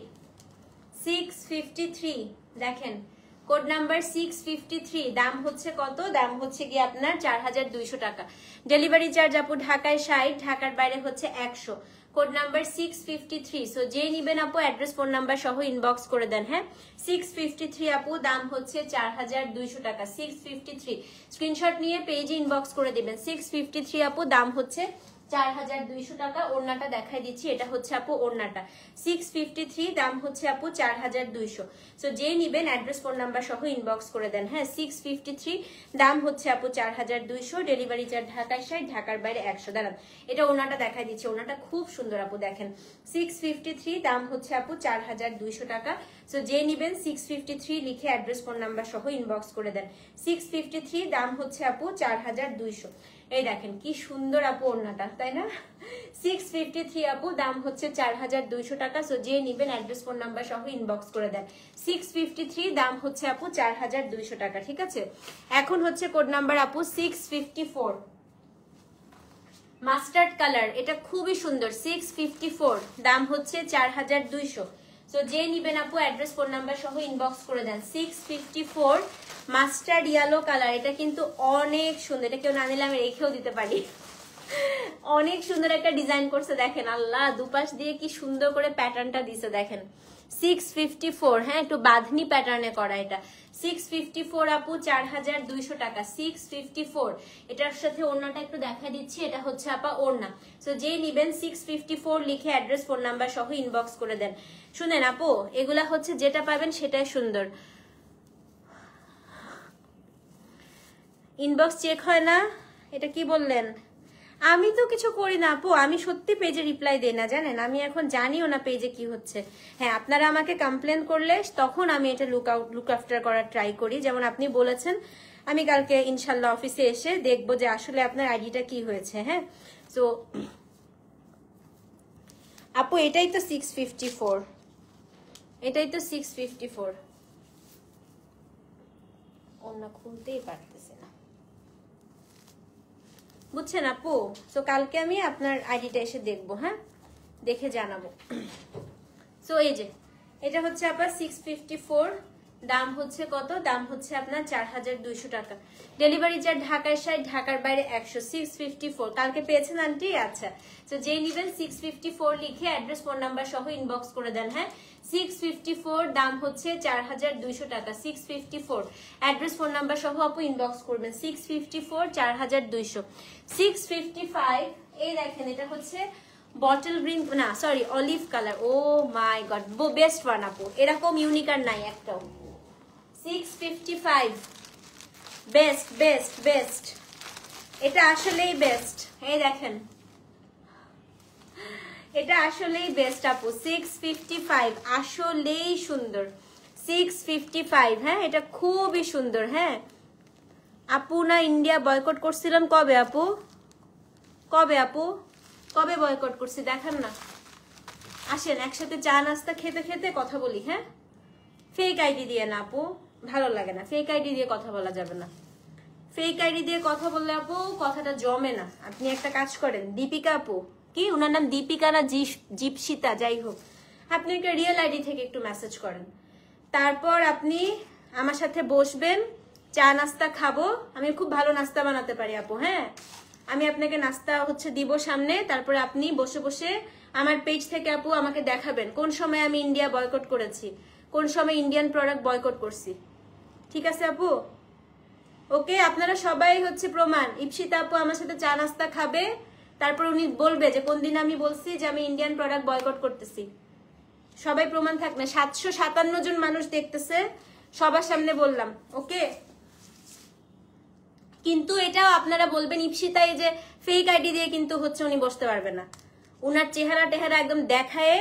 653 দেখেন কোড নাম্বার 653, দাম হচ্ছে কত? দাম হচ্ছে গিয়ে আপনার 4200 টাকা। ডেলিভারি চার্জ আপু ঢাকায় 60, ঢাকার বাইরে হচ্ছে 100। Code number 653। সো যে নিবেন আপু অ্যাড্রেস ফোন নাম্বার সহ ইনবক্স করে দেন। হ্যাঁ, 653 আপু, দাম হচ্ছে 4200 টাকা। 653 স্ক্রিনশট নিয়ে পেজে ইনবক্স করে দিবেন। 653 আপু, দাম হচ্ছে 4200 টাকা। ওড়নাটা দেখাই দিচ্ছি, এটা হচ্ছে আপু ওড়নাটা। 653, দাম হচ্ছে আপু 4200। সো যে নিবেন অ্যাড্রেস ফোন নাম্বার সহ ইনবক্স করে দেন। হ্যাঁ, 653, দাম হচ্ছে আপু 4200। ডেলিভারি চার্জ ঢাকায় 60, ঢাকার বাইরে 100। দাঁড়ান, এটা ওড়নাটা দেখাই দিচ্ছি, ওড়নাটা খুব সুন্দর আপু, দেখেন। 653, দাম হচ্ছে আপু 4200 টাকা। সো যে নিবেন 653 লিখে অ্যাড্রেস ফোন নাম্বার সহ ইনবক্স করে দেন। 653, দাম হচ্ছে আপু 4200। এই দেখেন কি সুন্দর আপু ওড়নাটা, তাই না? 653 আপু, দাম হচ্ছে 4200 টাকা। সো যে নিবেন অ্যাড্রেস ফোন নাম্বার সহ ইনবক্স করে দেন। 653, দাম হচ্ছে আপু 4200 টাকা। ঠিক আছে, এখন হচ্ছে কোড নাম্বার আপু 654, মাস্টার্ড কালার, এটা খুবই সুন্দর। 654, দাম হচ্ছে 4200। সো যে নিবেন আপু অ্যাড্রেস ফোন নাম্বার সহ ইনবক্স করে দেন। 654 মাস্টার্ড ইয়েলো কালার, এটা কিন্তু অনেক সুন্দর। এটা কেউ না নিলে আমি রেখেও দিতে পারি। অনেক সুন্দর একটা ডিজাইন করছে, দেখেন। আল্লাহ, দুপাশ দিয়ে কি সুন্দর করে প্যাটার্নটা দিছে, দেখেন। 654, হ্যাঁ, একটু বাঁধনি প্যাটার্নে করা এটা। 654 আপু 4200 টাকা। 654, এটার সাথে ওড়নাটা একটু দেখা দিচ্ছি, এটা হচ্ছে আপা ওড়না। সো যে নিবেন 654 লিখে অ্যাড্রেস ফোন নাম্বার সহ ইনবক্স করে দেন। শুনেন আপু, এগুলা হচ্ছে যেটা পাবেন সেটাই সুন্দর। ইনবক্স চেক হয় না, এটা কি বললেন? আমি তো কিছু করি না আপু, আমি সত্যি পেজে রিপ্লাই দেই না, জানেন। আমি এখন জানিও না পেজে কি হচ্ছে। হ্যাঁ, আপনারা আমাকে কমপ্লেন করলে তখন আমি এটা লুক আফটার করার ট্রাই করি। যেমন আপনি বলেছেন, আমি কালকে ইনশাল্লাহ অফিসে এসে দেখবো যে আসলে আপনার আইডিটা কি হয়েছে। হ্যাঁ, তো আপু এটাই তো 654, এটাই তো 654। ওনা খুলতেই পারতেছে না, বুঝছেন আপু? সো কালকে আমি আপনার আইডিটা এসে দেখবো। হ্যাঁ, দেখে জানাবো। সো এই যে এটা হচ্ছে আপনার 654, দাম হচ্ছে কত? দাম হচ্ছে আপনার 4200 টাকা। ডেলিভারি চার্জ ঢাকায় 60, ঢাকার বাইরে 100। 654 কালকে পেয়েছেন আন্টি? আচ্ছা, তো যেই নিবেন 654 লিখে অ্যাড্রেস ফোন নাম্বার সহ ইনবক্স করে দেন। হ্যাঁ, 654, দাম হচ্ছে 4200 টাকা। 654 অ্যাড্রেস ফোন নাম্বার সহ আপু ইনবক্স করবেন। 654 4200। 655, এই দেখেন, এটা হচ্ছে বটল গ্রিন, না সরি, অলিভ কালার। ও মাই গড, বেস্ট ওয়ান আপু, এরকম ইউনিক আর নাই একটাও। 655, বেস্ট বেস্ট বেস্ট, এটা আসলেই বেস্ট। এই দেখেন, এটা আসলেই বেস্ট আপু। 655 আসলেই সুন্দর। 655, হ্যাঁ, এটা খুবই সুন্দর। হ্যাঁ আপু, না ইন্ডিয়া বয়কট করছিলেন কবে আপু? কবে আপু, কবে বয়কট করছি দেখান না। আসেন একসাথে চা নাস্তা খেতে খেতে কথা বলি। হ্যাঁ, ফেক আইডি দিয়ে না আপু, ভালো লাগে না। ফেক আইডি দিয়ে কথা বলা যাবে না। ফেক আইডি দিয়ে কথা বললে আপু কথাটা জমে না। আপনি একটা কাজ করেন, দীপিকা আপু, কি ওনার নাম দীপিকা না জিপসিতা, যাই হোক, আপনি একটা রিয়েল আইডি থেকে একটু মেসেজ করেন। তারপর আপনি আমার সাথে বসবেন, চা নাস্তা খাবো। আমি খুব ভালো নাস্তা বানাতে পারি আপু। হ্যাঁ, আমি আপনাকে নাস্তা হচ্ছে দিব সামনে, তারপরে আপনি বসে বসে আমার পেজ থেকে আপু আমাকে দেখাবেন কোন সময় আমি ইন্ডিয়া বয়কট করেছি, কোন সময় ইন্ডিয়ান প্রোডাক্ট বয়কট করছি। ঠিক আছে আপু? ওকে, আপনারা সবাই হচ্ছে প্রমাণ। ইপসিতা আপু আমার সাথে চা নাস্তা খাবে, তারপর উনি বলবে যে কোন দিন আমি বলছি যে আমি ইন্ডিয়ান প্রোডাক্ট বয়কট করতেছি। সবাই প্রমাণ থাকবে। 757 জন মানুষ দেখতেছে, সবার সামনে বললাম। ওকে, কিন্তু এটাও আপনারা বলবেন ইপসিতা এই যে ফেক আইডি দিয়ে কিন্তু হচ্ছে উনি বসতে পারবে না। উনার চেহারা টেহারা একদম দেখায়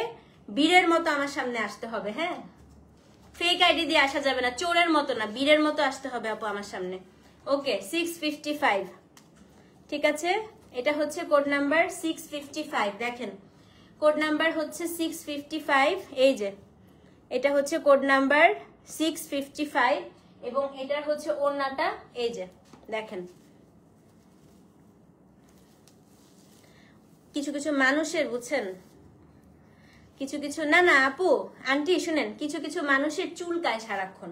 বীরের মতো আমার সামনে আসতে হবে। হ্যাঁ, ফেক আইডি দিয়ে আসা যাবে না, চোরের মতো না, বীরের মতো আসতে হবে আপু আমার সামনে। ওকে, 655, ঠিক আছে। এটা হচ্ছে কোড নাম্বার 655, দেখেন কোড নাম্বার হচ্ছে 655। এই যে এটা হচ্ছে কোড নাম্বার 655 এবং এটার হচ্ছে ওড়নাটা, এই যে দেখেন। কিছু কিছু মানুষের, বুঝছেন, কিছু কিছু, না না আপু আন্টি শুনেন, কিছু কিছু মানুষের চুলকায় সারাক্ষণ,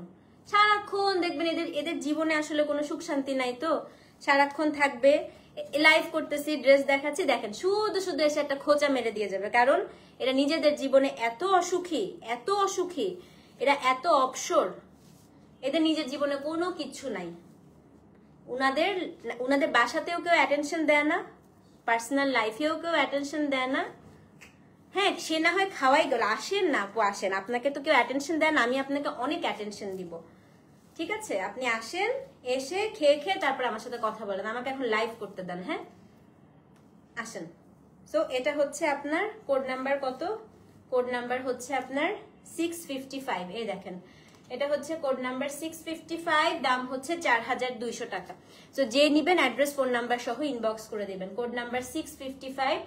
সারাক্ষণ দেখবেন এদের এদের জীবনে আসলে কোনো সুখ শান্তি নাই, তো সারাক্ষণ থাকবে লাইভ করতেছি, ড্রেস দেখাচ্ছি, দেখেন শুধু শুধু এসে একটা খোঁচা মেরে দিয়ে যাবে, কারণ এরা নিজেদের জীবনে এত অসুখী, এরা এত অবসর, এদের নিজের জীবনে কোনো কিচ্ছু নাই। উনাদের বাসাতেও কেউ অ্যাটেনশন দেয় না, পার্সোনাল লাইফেও কেউ অ্যাটেনশন দেয় না। হ্যাঁ, সে না হয় খাওয়াই গেল, আসেন না আপু আসেন, আপনাকে তো কেউ অ্যাটেনশন দেয় না, আমি আপনাকে অনেক অ্যাটেনশন দিব, ঠিক আছে? আপনি আসেন, এসে খেয়ে তারপর আমার সাথে কথা বলেন, আমাকে এখন লাইভ করতে দেন। হ্যাঁ, আসেন। সো এটা হচ্ছে আপনার কোড নাম্বার কত? কোড নাম্বার হচ্ছে আপনার 655। এই দেখেন, এটা হচ্ছে কোড নাম্বার 655, দাম হচ্ছে 4200 টাকা। সো যে নিবেন অ্যাড্রেস ফোন নাম্বার সহ ইনবক্স করে দিবেন। কোড নাম্বার 655,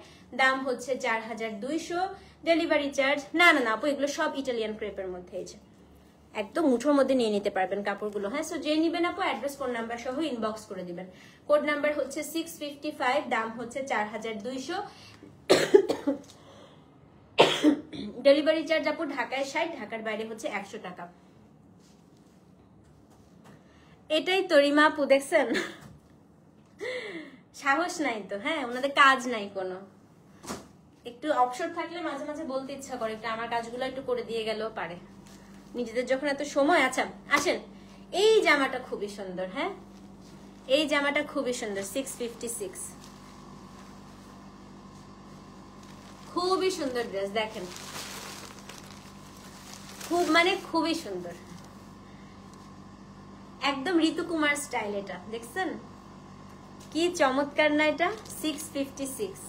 দাম হচ্ছে 4200, ডেলিভারি চার্জ না আপু, এগুলো সব ইটালিয়ান ক্রেপের মধ্যে, এই যে একদম মুঠোর মধ্যে নিয়ে নিতে পারবেন কাপড়গুলো। হ্যাঁ, সো যে নিবেন আপু অ্যাড্রেস ফোন নাম্বার সহ ইনবক্স করে দিবেন। কোড নাম্বার হচ্ছে 655, দাম হচ্ছে 4200, ডেলিভারি চার্জ আপু ঢাকায় 60, ঢাকার বাইরে হচ্ছে 100 টাকা। এটাই তো রিমা আপু, দেখছেন সাহস নাই তো। হ্যাঁ, ওনাদের কাজ নাই কোনো, একটু অবসর থাকলে মাঝে মাঝে বলতে ইচ্ছা করে একটু আমার কাজগুলো একটু করে দিয়ে গেলেও পারে, নিজেদের যখন এত সময়। আচ্ছা আসেন, এই জামাটা খুবই সুন্দর। হ্যাঁ, এই জামাটা খুবই সুন্দর, 656, খুবই সুন্দর ড্রেস, দেখেন খুবই সুন্দর, একদম ঋতুকুমার স্টাইল। এটা দেখছেন কি চমৎকার না? এটা 656,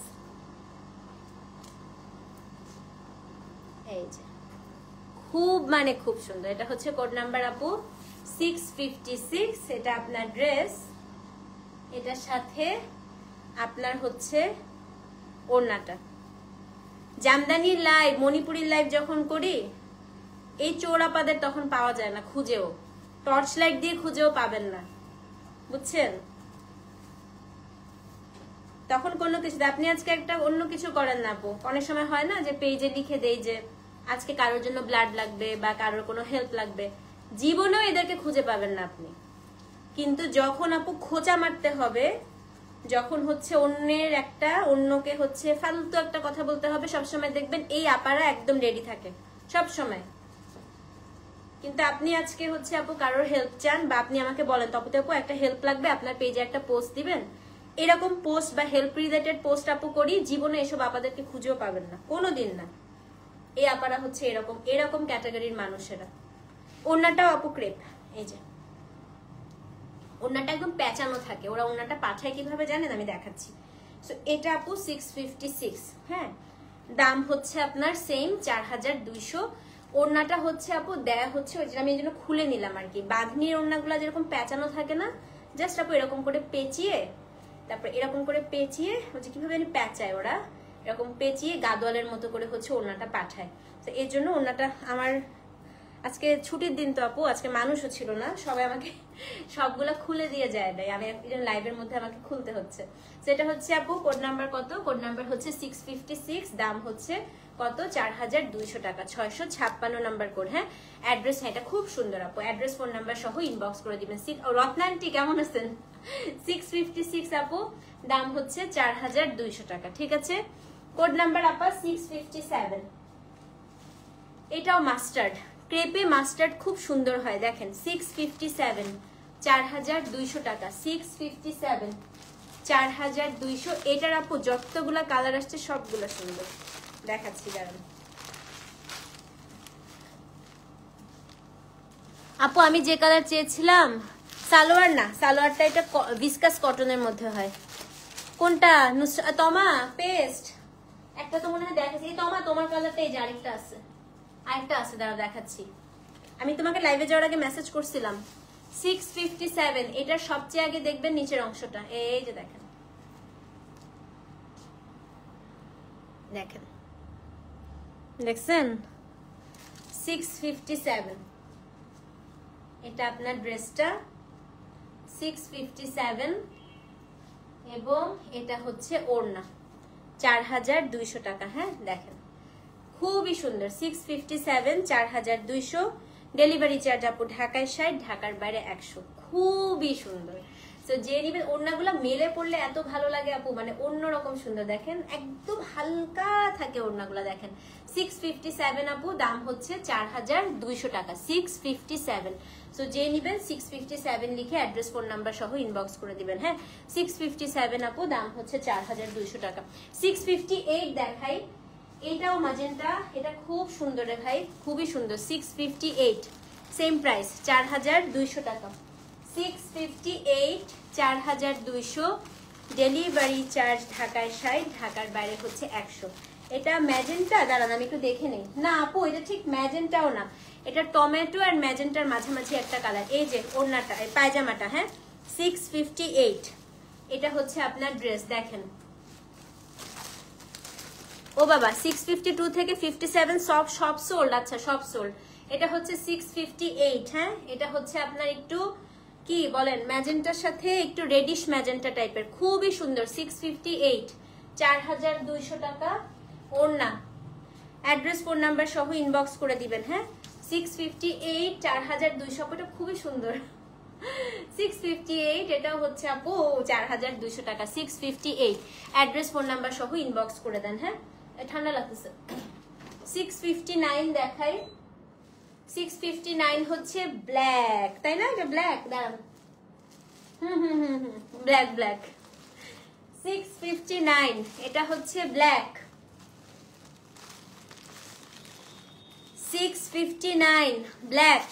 এই যে খুব সুন্দর। এটা হচ্ছে কোড নাম্বার আপু 656, এটা আপনার ড্রেস, এটার সাথে আপনার হচ্ছে ওড়নাটা। জামদানির লাইভ, মণিপুরীর লাইভ যখন করি, এই চোরাপাদের তখন পাওয়া যায় না, খুঁজেও টর্চ লাইট দিয়ে খুঁজেও পাবেন না, বুঝছেন? তখন কোনো কিছু আপনি আজকে একটা অন্য কিছু করেন না আপু, অনেক সময় হয় না যে পেজে লিখে দেই যে আজকে কারোর জন্য ব্লাড লাগবে বা কারোর কোনো হেল্প লাগবে, জীবনেও এদেরকে খুঁজে পাবেন না আপনি। কিন্তু যখন আপু খোঁচা মারতে হবে, যখন হচ্ছে অন্যকে হচ্ছে ফালতু একটা কথা বলতে হবে, সবসময় দেখবেন এই আপারা একদম রেডি থাকে সব সময়। কিন্তু আপনি আজকে হচ্ছে আপু কারোর হেল্প চান, বা আপনি আমাকে বলেন তপতে আপু একটা হেল্প লাগবে, আপনার পেজে একটা পোস্ট দিবেন, এরকম পোস্ট বা হেল্প রিলেটেড পোস্ট আপু করি, জীবনে এসব আপাদেরকে খুঁজেও পাবেন না, কোনোদিন না। এই আপারা হচ্ছে এরকম ক্যাটাগরির মানুষেরা। ওড়নাটাও আপু ক্রেপ, এই যে ওড়নাটা একদম পেঁচানো থাকে, ওরা ওড়নাটা পাঠায় কিভাবে জানেন, আমি দেখাচ্ছি। সো এটা আপু 656, হ্যাঁ, দাম হচ্ছে আপনার সেম 4200। ওড়নাটা হচ্ছে আপু দেয়া হচ্ছে, ওই যে আমি এই জন্য খুলে নিলাম আর কি, বাঁধনির ওড়নাগুলো যেরকম পেঁচানো থাকে না, জাস্ট আপু এরকম করে পেঁচিয়ে, তারপর এরকম করে পেঁচিয়ে হচ্ছে কিভাবে জানি পেঁচায় ওরা, এরকম পেঁচিয়ে গাদোয়ালের মতো করে হচ্ছে ওড়নাটা পাঠায়। তো এর জন্য ওড়নাটা আমার, আজকে ছুটির দিন তো আপু, আজকে মানুষও ছিল না, সবাই আমাকে সবগুলা খুলে দিয়ে যায় নাই, আমি লাইভের মধ্যে আমাকে খুলতে হচ্ছে। সেটা হচ্ছে আপু কোড নাম্বার কত? কোড নাম্বার হচ্ছে 656, দাম হচ্ছে কত? 4200 টাকা, 656 নাম্বার কোড। হ্যাঁ, অ্যাড্রেস, হ্যাঁ এটা খুব সুন্দর আপু, অ্যাড্রেস ফোন নাম্বার সহ ইনবক্স করে দিবেন। রত্নান্টি কেমন আছেন? 656 আপু, দাম হচ্ছে 4200 টাকা, ঠিক আছে? কোড নাম্বার আপা 657, এটাও মাস্টার্ড, ক্রেপে মাস্টার্ড খুব সুন্দর হয়, দেখেন 657, 4200 টাকা, 657, 4200। এটার আপু যতগুলা কালার আসছে সবগুলো সুন্দর, দেখাচ্ছি দাঁড়ান আপু। আমি যে কালার চেয়েছিলাম, সালোয়ার না, সালোয়ারটা এটা ভিসকাস কটনের মধ্যে হয়। কোনটা? তমা পেস্ট একটা তো মনে হয় দেখাচ্ছি, তমা তোমার কালারটা, এই যে আরেকটা আছে, দাঁড়াও দেখাচ্ছি। আমি তোমাকে লাইভে যাওয়ার আগে মেসেজ করছিলাম। 657, এটার সবচেয়ে আগে দেখবেন নিচের অংশটা, এই যে দেখেন, দেখছেন 657, এটা আপনার ড্রেসটা 657, এবং এটা হচ্ছে ওড়না 4200 টাকা। হ্যাঁ দেখেন খুবই সুন্দর, 657, 4200, ডেলিভারি চার্জ আপু ঢাকায় 60, ঢাকার বাইরে 100। খুবই সুন্দর। তো যে নিবেন, ওড়নাগুলো মেলে পড়লে এত ভালো লাগে আপু, মানে অন্যরকম সুন্দর। দেখেন একদম হালকা থাকে ওড়নাগুলো, দেখেন 657 আপু, দাম হচ্ছে 4200 টাকা, 657। সো যে নিবেন 657 লিখে অ্যাড্রেস ফোন নাম্বার সহ ইনবক্স করে দিবেন। হ্যাঁ 657 আপু, দাম হচ্ছে 4200 টাকা। 658 দেখাই, এটাও ম্যাজেন্টা, এটা খুব সুন্দর রে ভাই, খুবই সুন্দর। 658 সেম প্রাইস, 4200 টাকা। 658 4200, ডেলিভারি চার্জ ঢাকায় 60, ঢাকার বাইরে হচ্ছে 100। এটা ম্যাজেন্টা, দাঁড়ান আমি একটু দেখে নেই। না আপু এটা ঠিক ম্যাজেন্টাও না, এটা টমেটো আর ম্যাজেন্টার মাঝামাঝি একটা কালার। এই যে ওড়নাটা, পায়জামাটা, হ্যাঁ 658, এটা হচ্ছে আপনার ড্রেস। দেখেন ও বাবা 652 থেকে 57 সব সোল্ড। আচ্ছা সব সোল্ড। এটা হচ্ছে 658। হ্যাঁ এটা হচ্ছে আপনার একটু কি বলেন ম্যাজেন্টার সাথে একটু রেডিশ ম্যাজেন্টা টাইপের, খুবই সুন্দর। 658, 4200 টাকা ওড়না। অ্যাড্রেস ফোন নাম্বার সহ ইনবক্স করে দিবেন। হ্যাঁ 658 4200, এটা খুবই সুন্দর। 658, এটাও হচ্ছে আপু 4200 টাকা। 658, অ্যাড্রেস ফোন নাম্বার সহ ইনবক্স করে দেন। হ্যাঁ ঠান্ডা লাগতেছে। 659 দেখাই। 659 হচ্ছে ব্ল্যাক, তাই না? এটা ব্ল্যাক, দাঁড়ান। Black black. 659, এটা হচ্ছে ব্ল্যাক। 659 ব্ল্যাক,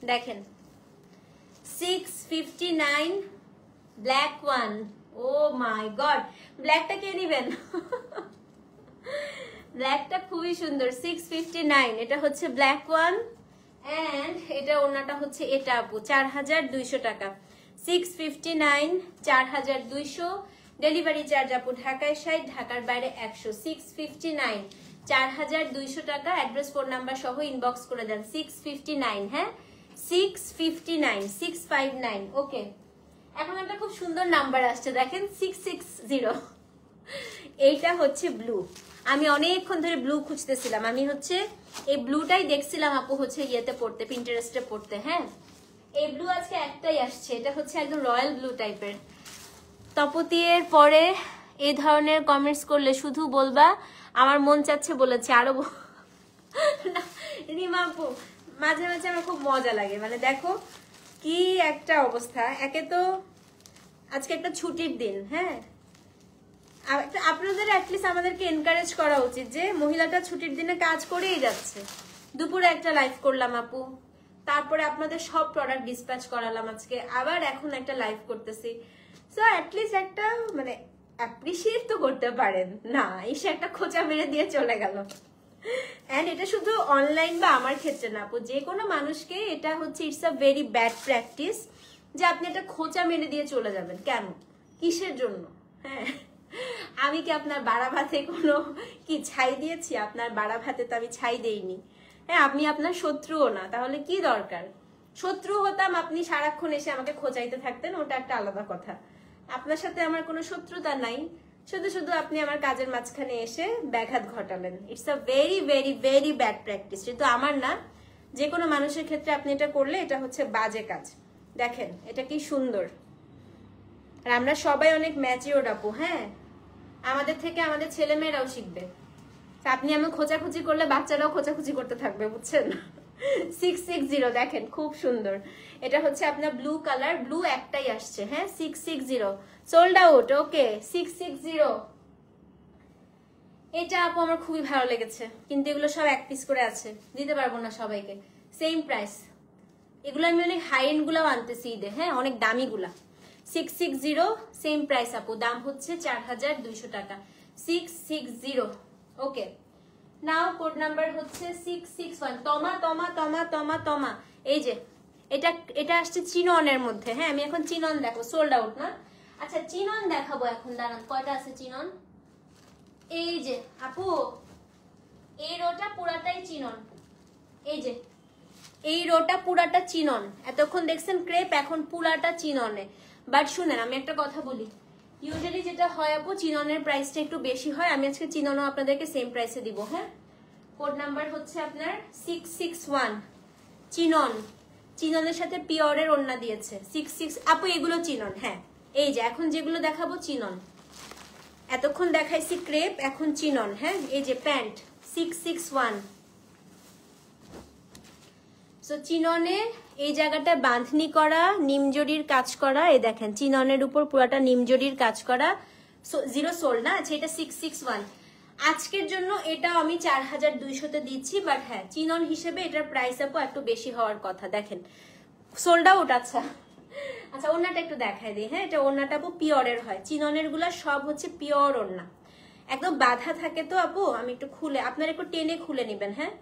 দেখেন 659 ব্ল্যাক ওয়ান। ও মাই গড, ব্ল্যাকটা কে নিবেন? ব্ল্যাকটা খুবই সুন্দর। 659, এটা হচ্ছে ব্ল্যাক ওয়ান, এন্ড এটা ওড়নাটা হচ্ছে এটা আপু 4200 টাকা। 659 4200, ডেলিভারি চার্জ আপু ঢাকায় 60, ঢাকার বাইরে 100। 659 4200 টাকা, অ্যাড্রেস ফোন নাম্বার সহ ইনবক্স করে দেন। 659, হ্যাঁ 659 659। ওকে, এখন একটা খুব সুন্দর নাম্বার আসছে, দেখেন 660। এইটা হচ্ছে ব্লু। আমি অনেকক্ষণ ধরে ব্লু খুঁজতেছিলাম, আমি হচ্ছে এই ব্লুটাই দেখছিলাম আপু হচ্ছে ইয়েতে পড়তে, পিন্টারেস্টে পড়তে। হ্যাঁ এই ব্লু আজকে একটাই আসছে, এটা হচ্ছে একদম রয়্যাল ব্লু টাইপের। তপতির পরে এই ধরনের কমেন্টস করলে শুধু বলবা আমার মন চাচ্ছে বলেছে, আরো রিমা আপু মাঝে মাঝে আমার খুব মজা লাগে, মানে দেখো কি একটা অবস্থা। একে তো আজকে একটা ছুটির দিন, হ্যাঁ আপনাদের অ্যাটলিস্ট আমাদেরকে এনকারেজ করা উচিত যে মহিলাটা ছুটির দিনে কাজ করেই যাচ্ছে। দুপুরে একটা লাইভ করলাম আপু, তারপরে আপনাদের সব প্রোডাক্ট ডিসপ্যাচ করালাম, আজকে আবার এখন একটা লাইভ করতেছি। সো অ্যাটলিস্ট একটা মানে অ্যাপ্রিসিয়েট তো করতে পারেন না, এসে একটা খোঁচা মেরে দিয়ে চলে গেল। এন্ড এটা শুধু অনলাইন বা আমার ক্ষেত্রে না আপু, যে কোনো মানুষকে এটা হচ্ছে it's a very bad practice যে আপনি একটা খোঁচা মেরে দিয়ে চলে যাবেন। কেন, কিসের জন্য? হ্যাঁ আমি কি আপনার বাড়া ভাতে কোনো কি ছাই দিয়েছি? আপনার বাড়া ভাতে তো আমি ছাই দেইনি। হ্যাঁ আপনি আপনার শত্রুও না, তাহলে কি দরকার? শত্রু হতাম আপনি সারাক্ষণ এসে আমাকে খোঁচাইতে থাকতেন, ওটা একটা আলাদা কথা। আপনার সাথে আমার কোনো শত্রুতা নাই, শুধু শুধু আপনি আমার কাজের মাঝখানে এসে ব্যাঘাত ঘটালেন। It's a very very very bad practice. কিন্তু আমার না, যে কোনো মানুষের ক্ষেত্রে আপনি এটা করলে এটা হচ্ছে বাজে কাজ। দেখেন এটা কি সুন্দর, আর আমরা সবাই অনেক ম্যাচিওর আপু। হ্যাঁ আমাদের থেকে আমাদের ছেলেমেয়েরাও শিখবে। আপনি আমি খোঁচাখুচি করলে বাচ্চারাও খোঁচাখুচি করতে থাকবে, বুঝছেন? 660 দেখেন খুব সুন্দর। এটা হচ্ছে আপনার ব্লু কালার, ব্লু একটাই আসছে। হ্যাঁ 660 সোল্ড আউট। ওকে 660, এটা আপু আমার খুবই ভালো লেগেছে, কিন্তু এগুলো সব এক পিস করে আছে, দিতে পারবো না সবাইকে। সেম প্রাইস, এগুলো আমি অনেক হাই এন্ড গুলাও আনতেছি ঈদে, হ্যাঁ অনেক দামি গুলা। 660 সেম প্রাইস আপু, দাম হচ্ছে 4200 টাকা। 660। ওকে নাও কোড নাম্বার হচ্ছে 661। তমা তমা তমা তমা তমা। এই যে এটা আসছে চিননের মধ্যে। হ্যাঁ আমি এখন চিনন দেখো, সোল্ড আউট না। আচ্ছা চিনন দেখাবো এখন, দাঁড়ান কয়টা আছে চিনন। এই যে আপু এই রোটা পুরাটাই চিনন, এই যে এই রোটা পুরাটা চিনন। এতক্ষণ দেখছেন ক্রেপ, এখন পুরাটা চিননে। বাট শুনেন আমি একটা কথা বলি, ইউজুয়ালি যেটা হয় আপু চিননের প্রাইসটা একটু বেশি হয়। আমি আজকে চিননও আপনাদেরকে সেম প্রাইসে দিব। হ্যাঁ কোড নাম্বার হচ্ছে আপনার 661। চিনন, চিননের সাথে পিওরের ওড়না দিয়েছে 66। আপু এগুলো চিনন, হ্যাঁ এই যে এখন যেগুলো দেখাবো চিনন, এতক্ষণ দেখাইছি ক্রেপ, এখন চিনন। হ্যাঁ এই যে প্যান্ট 661। সো চিননে এই জায়গাটা বাঁধনি করা, নিমজরির কাজ করা, এই দেখেন চিননের উপর পুরাটা নিমজরির কাজ করা, জিরো সোল না। আচ্ছা এটা 661। আজকের জন্য এটা আমি 4200-তে দিচ্ছি, বাট হ্যাঁ চিনন হিসেবে এটার প্রাইস আপু একটু বেশি হওয়ার কথা। দেখেন সোল্ড আউট। আচ্ছা আচ্ছা ওড়নাটা একটু দেখাই দিই। হ্যাঁ এটা ওড়নাটা আপু পিওরের হয়, চিননের গুলা সব হচ্ছে পিওর ওড়না, একদম বাঁধা থাকে। তো আপু আমি একটু খুলে, আপনার একটু টেনে খুলে নিবেন, হ্যাঁ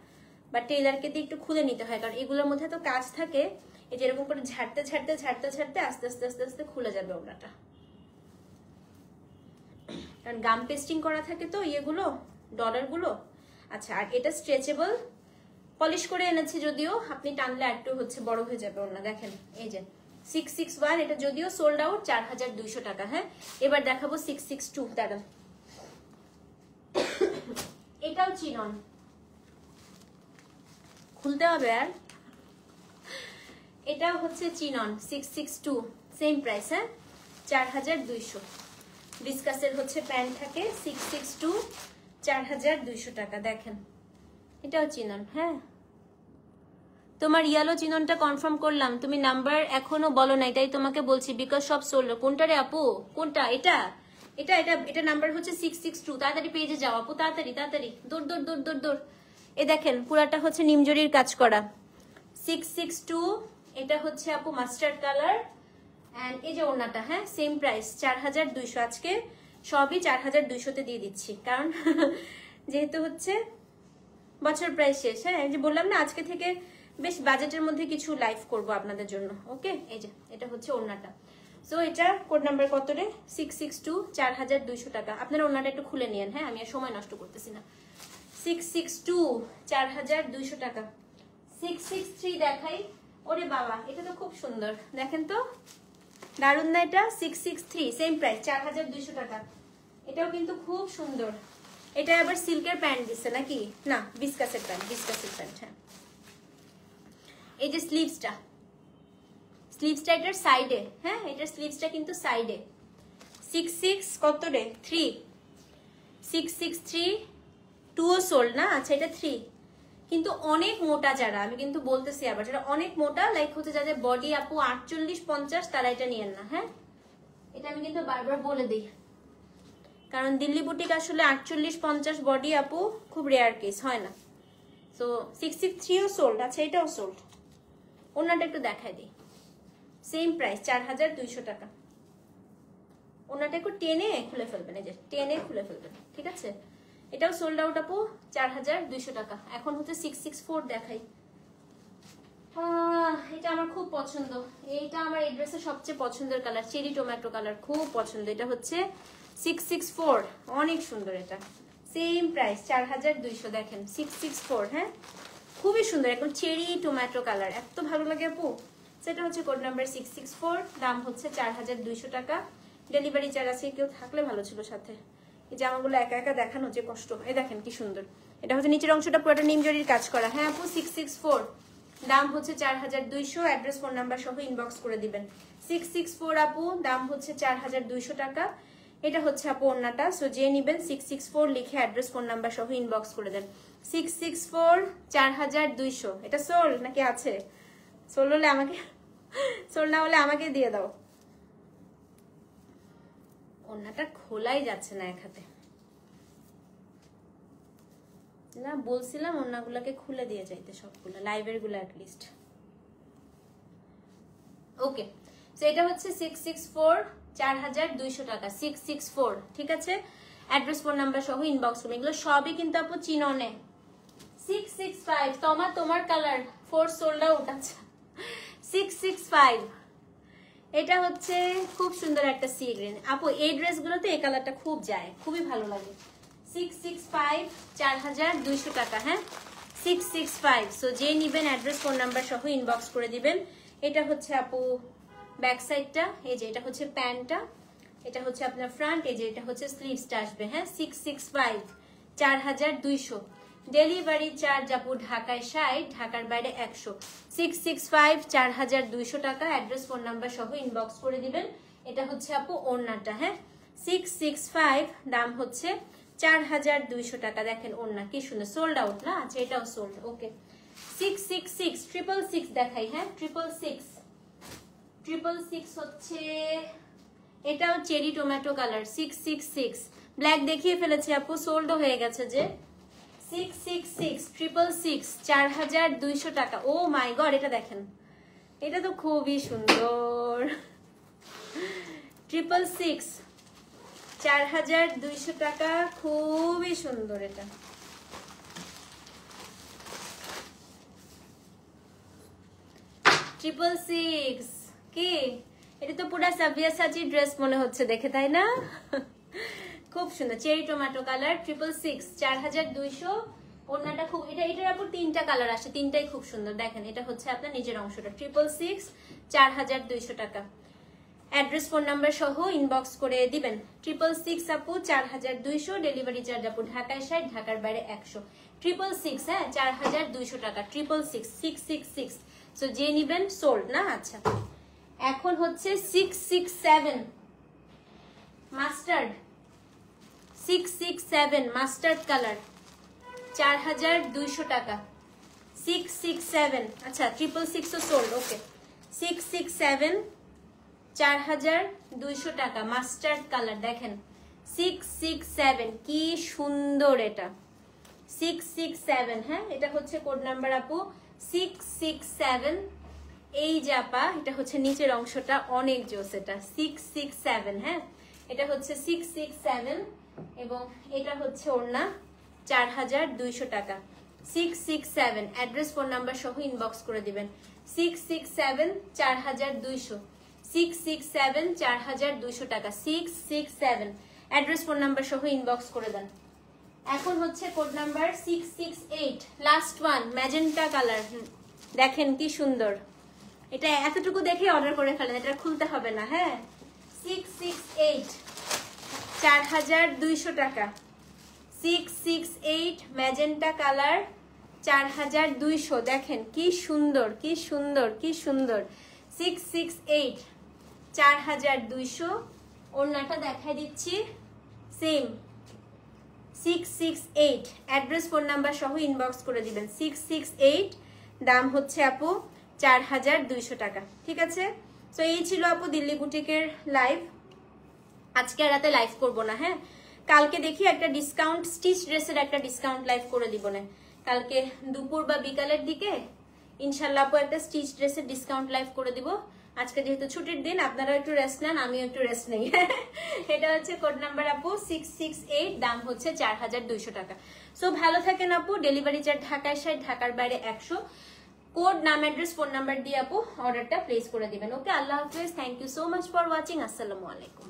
বা টেলারকে দিয়ে একটু খুলে নিতে হয়, কারণ এগুলোর মধ্যে তো কাজ থাকে। এই যে এরকম করে ঝাড়তে ঝাড়তে ঝাড়তে ঝাড়তে আস্তে আস্তে আস্তে আস্তে খুলে যাবে ওড়নাটা, কারণ গাম পেস্টিং করা থাকে তো ইয়েগুলো, ডলারগুলো। আচ্ছা আর এটা স্ট্রেচেবল, পলিশ করে এনেছি, যদিও আপনি টানলে একটু হচ্ছে বড় হয়ে যাবে ওড়না। দেখেন এই যে 661, এটা যদিও সোল্ড আউট 4200 টাকা। হ্যাঁ এবার দেখাবো 662। দাঁড়ান, এটাও চিনন, খুলতে হবে আর। এটাও হচ্ছে চিনন 662, সেম প্রাইস। হ্যাঁ 4200। ডিসকাসের হচ্ছে প্যান্ট থাকে 662, 4200 টাকা। দেখেন এটাও চিনন। হ্যাঁ তোমার ইয়েলো চিননটা কনফার্ম করলাম, তুমি নাম্বার এখনো বলো না, এটাই তোমাকে বলছি, বিকজ সব সোল্ড। কোনটা রে আপু, কোনটা? এটা এটা এটা এটা নাম্বার হচ্ছে 662। তাড়াতাড়ি পেজে যাও আপু, তাড়াতাড়ি তাড়াতাড়ি, দৌড় দৌড় দৌড় দৌড় দৌড়। এ দেখেন পুরাটা হচ্ছে নিমজরির কাজ করা 662। এটা হচ্ছে আপু মাস্টার্ড কালার, এন্ড এই যে ওড়নাটা, হ্যাঁ সেম প্রাইস 4200। আজকে সবই 4200-তে দিয়ে দিচ্ছি, কারণ যেহেতু হচ্ছে বছর প্রায় শেষ। হ্যাঁ যে বললাম না আজকে থেকে বেশ বাজেটের মধ্যে কিছু লাইভ করব আপনাদের জন্য। ওকে এই যে এটা হচ্ছে ওড়নাটা। সো এটা কোড নাম্বার কত রে? 662, 4200 টাকা। আপনারা ওড়নাটা একটু খুলে নিয়েন, হ্যাঁ আমি আর সময় নষ্ট করতেছি না। 662, 4200 টাকা। 663 দেখাই। ওরে বাবা এটা তো খুব সুন্দর, দেখেন তো দারুন না এটা? 663 সেম প্রাইস 4200 টাকা। এটাও কিন্তু খুব সুন্দর। এটা আবার সিল্কের প্যান্ট দিচ্ছে নাকি? না বিসকাসের প্যান্ট, বিসকাসের প্যান্ট। হ্যাঁ এই যে স্লিভসটা, স্লিভসটা এটার সাইডে। হ্যাঁ এটার স্লিভসটা কিন্তু সাইডে। 66 কত রে? 3, 663, 2ও সোল্ড না। আচ্ছা এটা 3, কিন্তু অনেক মোটা যারা, আমি কিন্তু বলতেছি আবার, যারা অনেক মোটা লাইক হচ্ছে যাদের বডি আপু 48-50, তারা এটা নিয়েন না। হ্যাঁ এটা আমি কিন্তু বারবার বলে দিই, কারণ দিল্লি বুটিক আসলে 48-50 বডি আপু খুব রেয়ার কেস, হয় না। সো 663ও সোল্ড। আচ্ছা এটাও সোল্ড। ওনাটা একটু দেখাই দিই, সেম প্রাইস 4200 টাকা। ওনাটা একটু টেনে খুলে ফেলবেন, এই যে টেনে খুলে ফেলবেন, ঠিক আছে। এটাও সোল্ড আউট আপু 4200 টাকা। এখন হচ্ছে 664 দেখাই। এটা আমার খুব পছন্দ, এইটা আমার এই ড্রেসের সবচেয়ে পছন্দের কালার, চেরি টমেটো কালার, খুব পছন্দ। এটা হচ্ছে 664, অনেক সুন্দর। এটা সেম প্রাইস 4200। দেখেন 664। হ্যাঁ খুবই সুন্দর, একদম চেরি টমেটো কালার, এত ভালো লাগে আপু। সেটা হচ্ছে কোড নাম্বার 664, দাম হচ্ছে 4200 টাকা। ডেলিভারি চার্জ আছে, কেউ থাকলে ভালো ছিল সাথে। এই জামাগুলো একা একা দেখানো যে কষ্ট। এই দেখেন কি সুন্দর। এটা হচ্ছে নিচের অংশটা পুরোটা নিমজরির কাজ করা। হ্যাঁ আপু 664, দাম হচ্ছে 4200। অ্যাড্রেস ফোন নাম্বার সহ ইনবক্স করে দিবেন। 664 আপু, দাম হচ্ছে 4200 টাকা। এটা হচ্ছে আপু ওন্নাটা। সো যে নিবেন 664 লিখে অ্যাড্রেস ফোন নাম্বার সহ ইনবক্স করে দেন। 664, 4200। এটা সোল নাকি আছে? সোল হলে আমাকে, সোল না হলে আমাকে দিয়ে দাও। ওন্নাটা খোলাই যাচ্ছে না এক হাতে, না বলছিলাম ওন্নাগুলোকে খুলে দিয়ে যাইতে, সবগুলো লাইভের গুলো অ্যাটলিস্ট। ওকে সো এটা হচ্ছে 664, 4200 টাকা। 664, ঠিক আছে। অ্যাড্রেস ফোন নাম্বার সহ ইনবক্স করুন। এগুলো সবই কিন্তু আপু চিননে। 665 তোমার কালার 4 সোল্ড আউট। আচ্ছা 665, এটা হচ্ছে খুব সুন্দর একটা সি গ্রিন আপু। এই ড্রেসগুলোতে এই কালারটা খুব যায়, খুবই ভালো লাগে। 665, 4200 টাকা। হ্যাঁ 665। সো যে নিবেন অ্যাড্রেস ফোন নাম্বার সহ ইনবক্স করে দিবেন। এটা হচ্ছে আপু ব্যাক সাইডটা, এই যে এটা হচ্ছে প্যান্টটা, এটা হচ্ছে আপনার ফ্রন্ট, এই যে এটা হচ্ছে স্লিভসটা আসবে। হ্যাঁ 665, 4200। ডেলিভারি চার্জ আপু ঢাকায় 60, ঢাকার বাইরে 100। 665 4200 টাকা। অ্যাড্রেস ফোন নাম্বার সহ ইনবক্স করে দিবেন। এটা হচ্ছে আপু ওড়নাটা, হ্যাঁ 665, দাম হচ্ছে 4200 টাকা। দেখেন ওড়না কি সুন্দর, সোল্ড আউট না? আচ্ছা এটাও সোল্ড, ওকে। 666 666 দেখাই, হ্যাঁ 666 হচ্ছে, এটাও চেরি টমেটো কালার। 666 ব্ল্যাক দেখিয়ে ফেলেছি আপু, সোল্ড হয়ে গেছে যে। 666 666 4200 টাকা। ও মাই গড, এটা দেখেন, এটা তো খুবই সুন্দর। 666 4200 টাকা, খুবই সুন্দর এটা। ট্রিপল সিক্স কি, এটা তো পুরা সাবিয়াসাচি ড্রেস মনে হচ্ছে দেখে, তাই না? খুব সুন্দর চেরি টমেটো কালার। 666 4200। ওড়নাটা খুব, এটার উপর 3টা কালার আসে, 3টাই খুব সুন্দর। দেখেন এটা হচ্ছে আপনার নিচের অংশটা। 666 4200 টাকা। অ্যাড্রেস ফোন নাম্বার সহ ইনবক্স করে দিবেন। 666 আপু 4200, ডেলিভারি চার্জ আপু ঢাকায় 60, ঢাকার বাইরে 100। 666, হ্যাঁ 4200 টাকা। 666 666, সো যে নিবেন সোল্ড না? আচ্ছা এখন হচ্ছে 667 মাস্টার্ড। 667 মাস্টার্ড কালার, 4200 টাকা। 667, আচ্ছা 666 ও সোল্ড, ওকে। 667 4200 টাকা, মাস্টার্ড কালার। দেখেন 667 কি সুন্দর এটা। 667, হ্যাঁ এটা হচ্ছে কোড নাম্বার আপু 667। এই জাপা, এটা হচ্ছে নিচের অংশটা অনেক জোস। এটা 667, হ্যাঁ এটা হচ্ছে 667 এবং এটা হচ্ছে ওড়না 4200 টাকা। 667, অ্যাড্রেস ফোন নাম্বার সহ ইনবক্স করে দিবেন। 667 4200, 667 4200 টাকা। 667, অ্যাড্রেস ফোন নাম্বার সহ ইনবক্স করে দেন। এখন হচ্ছে code number 668, last one, magenta colour. দেখেন কি সুন্দর, এটা এতটুকু দেখে অর্ডার করে ফেলেন, এটা খুলতে হবে না, হ্যাঁ। 668 4200 টাকা। 668 ম্যাজেন্টা কালার 4200। দেখেন কি সুন্দর, কি সুন্দর, কি সুন্দর। 668 4200। ওড়নাটা দেখাই দিচ্ছি, সেম 668। অ্যাড্রেস ফোন নাম্বার সহ ইনবক্স করে দিবেন। 668, দাম হচ্ছে আপু 4200 টাকা। ঠিক আছে, তো এই ছিল আপু দিল্লি বুটিকের লাইভ। আজকে রাতে লাইভ করব না, হ্যাঁ কালকে দেখি একটা ডিসকাউন্ট, স্টিচ ড্রেসের একটা ডিসকাউন্ট লাইভ করে দিব না, কালকে দুপুর বা বিকালের দিকে ইনশাল্লাহ আপু একটা স্টিচ ড্রেসের ডিসকাউন্ট লাইভ করে দিব। আজকে যেহেতু ছুটির দিন, আপনারাও একটু রেস্ট নেন, আমিও একটু রেস্ট নেই। এটা হচ্ছে কোড নাম্বার আপু 668, দাম হচ্ছে 4200 টাকা। সো ভালো থাকেন আপু। ডেলিভারি চার্জ ঢাকায় 60, ঢাকার বাইরে 100। কোড, নাম, অ্যাড্রেস, ফোন নাম্বার দিয়ে আপু অর্ডারটা প্লেস করে দিবেন। ওকে, আল্লাহ হাফেজ। Thank you so much for watching. আসসালামু আলাইকুম।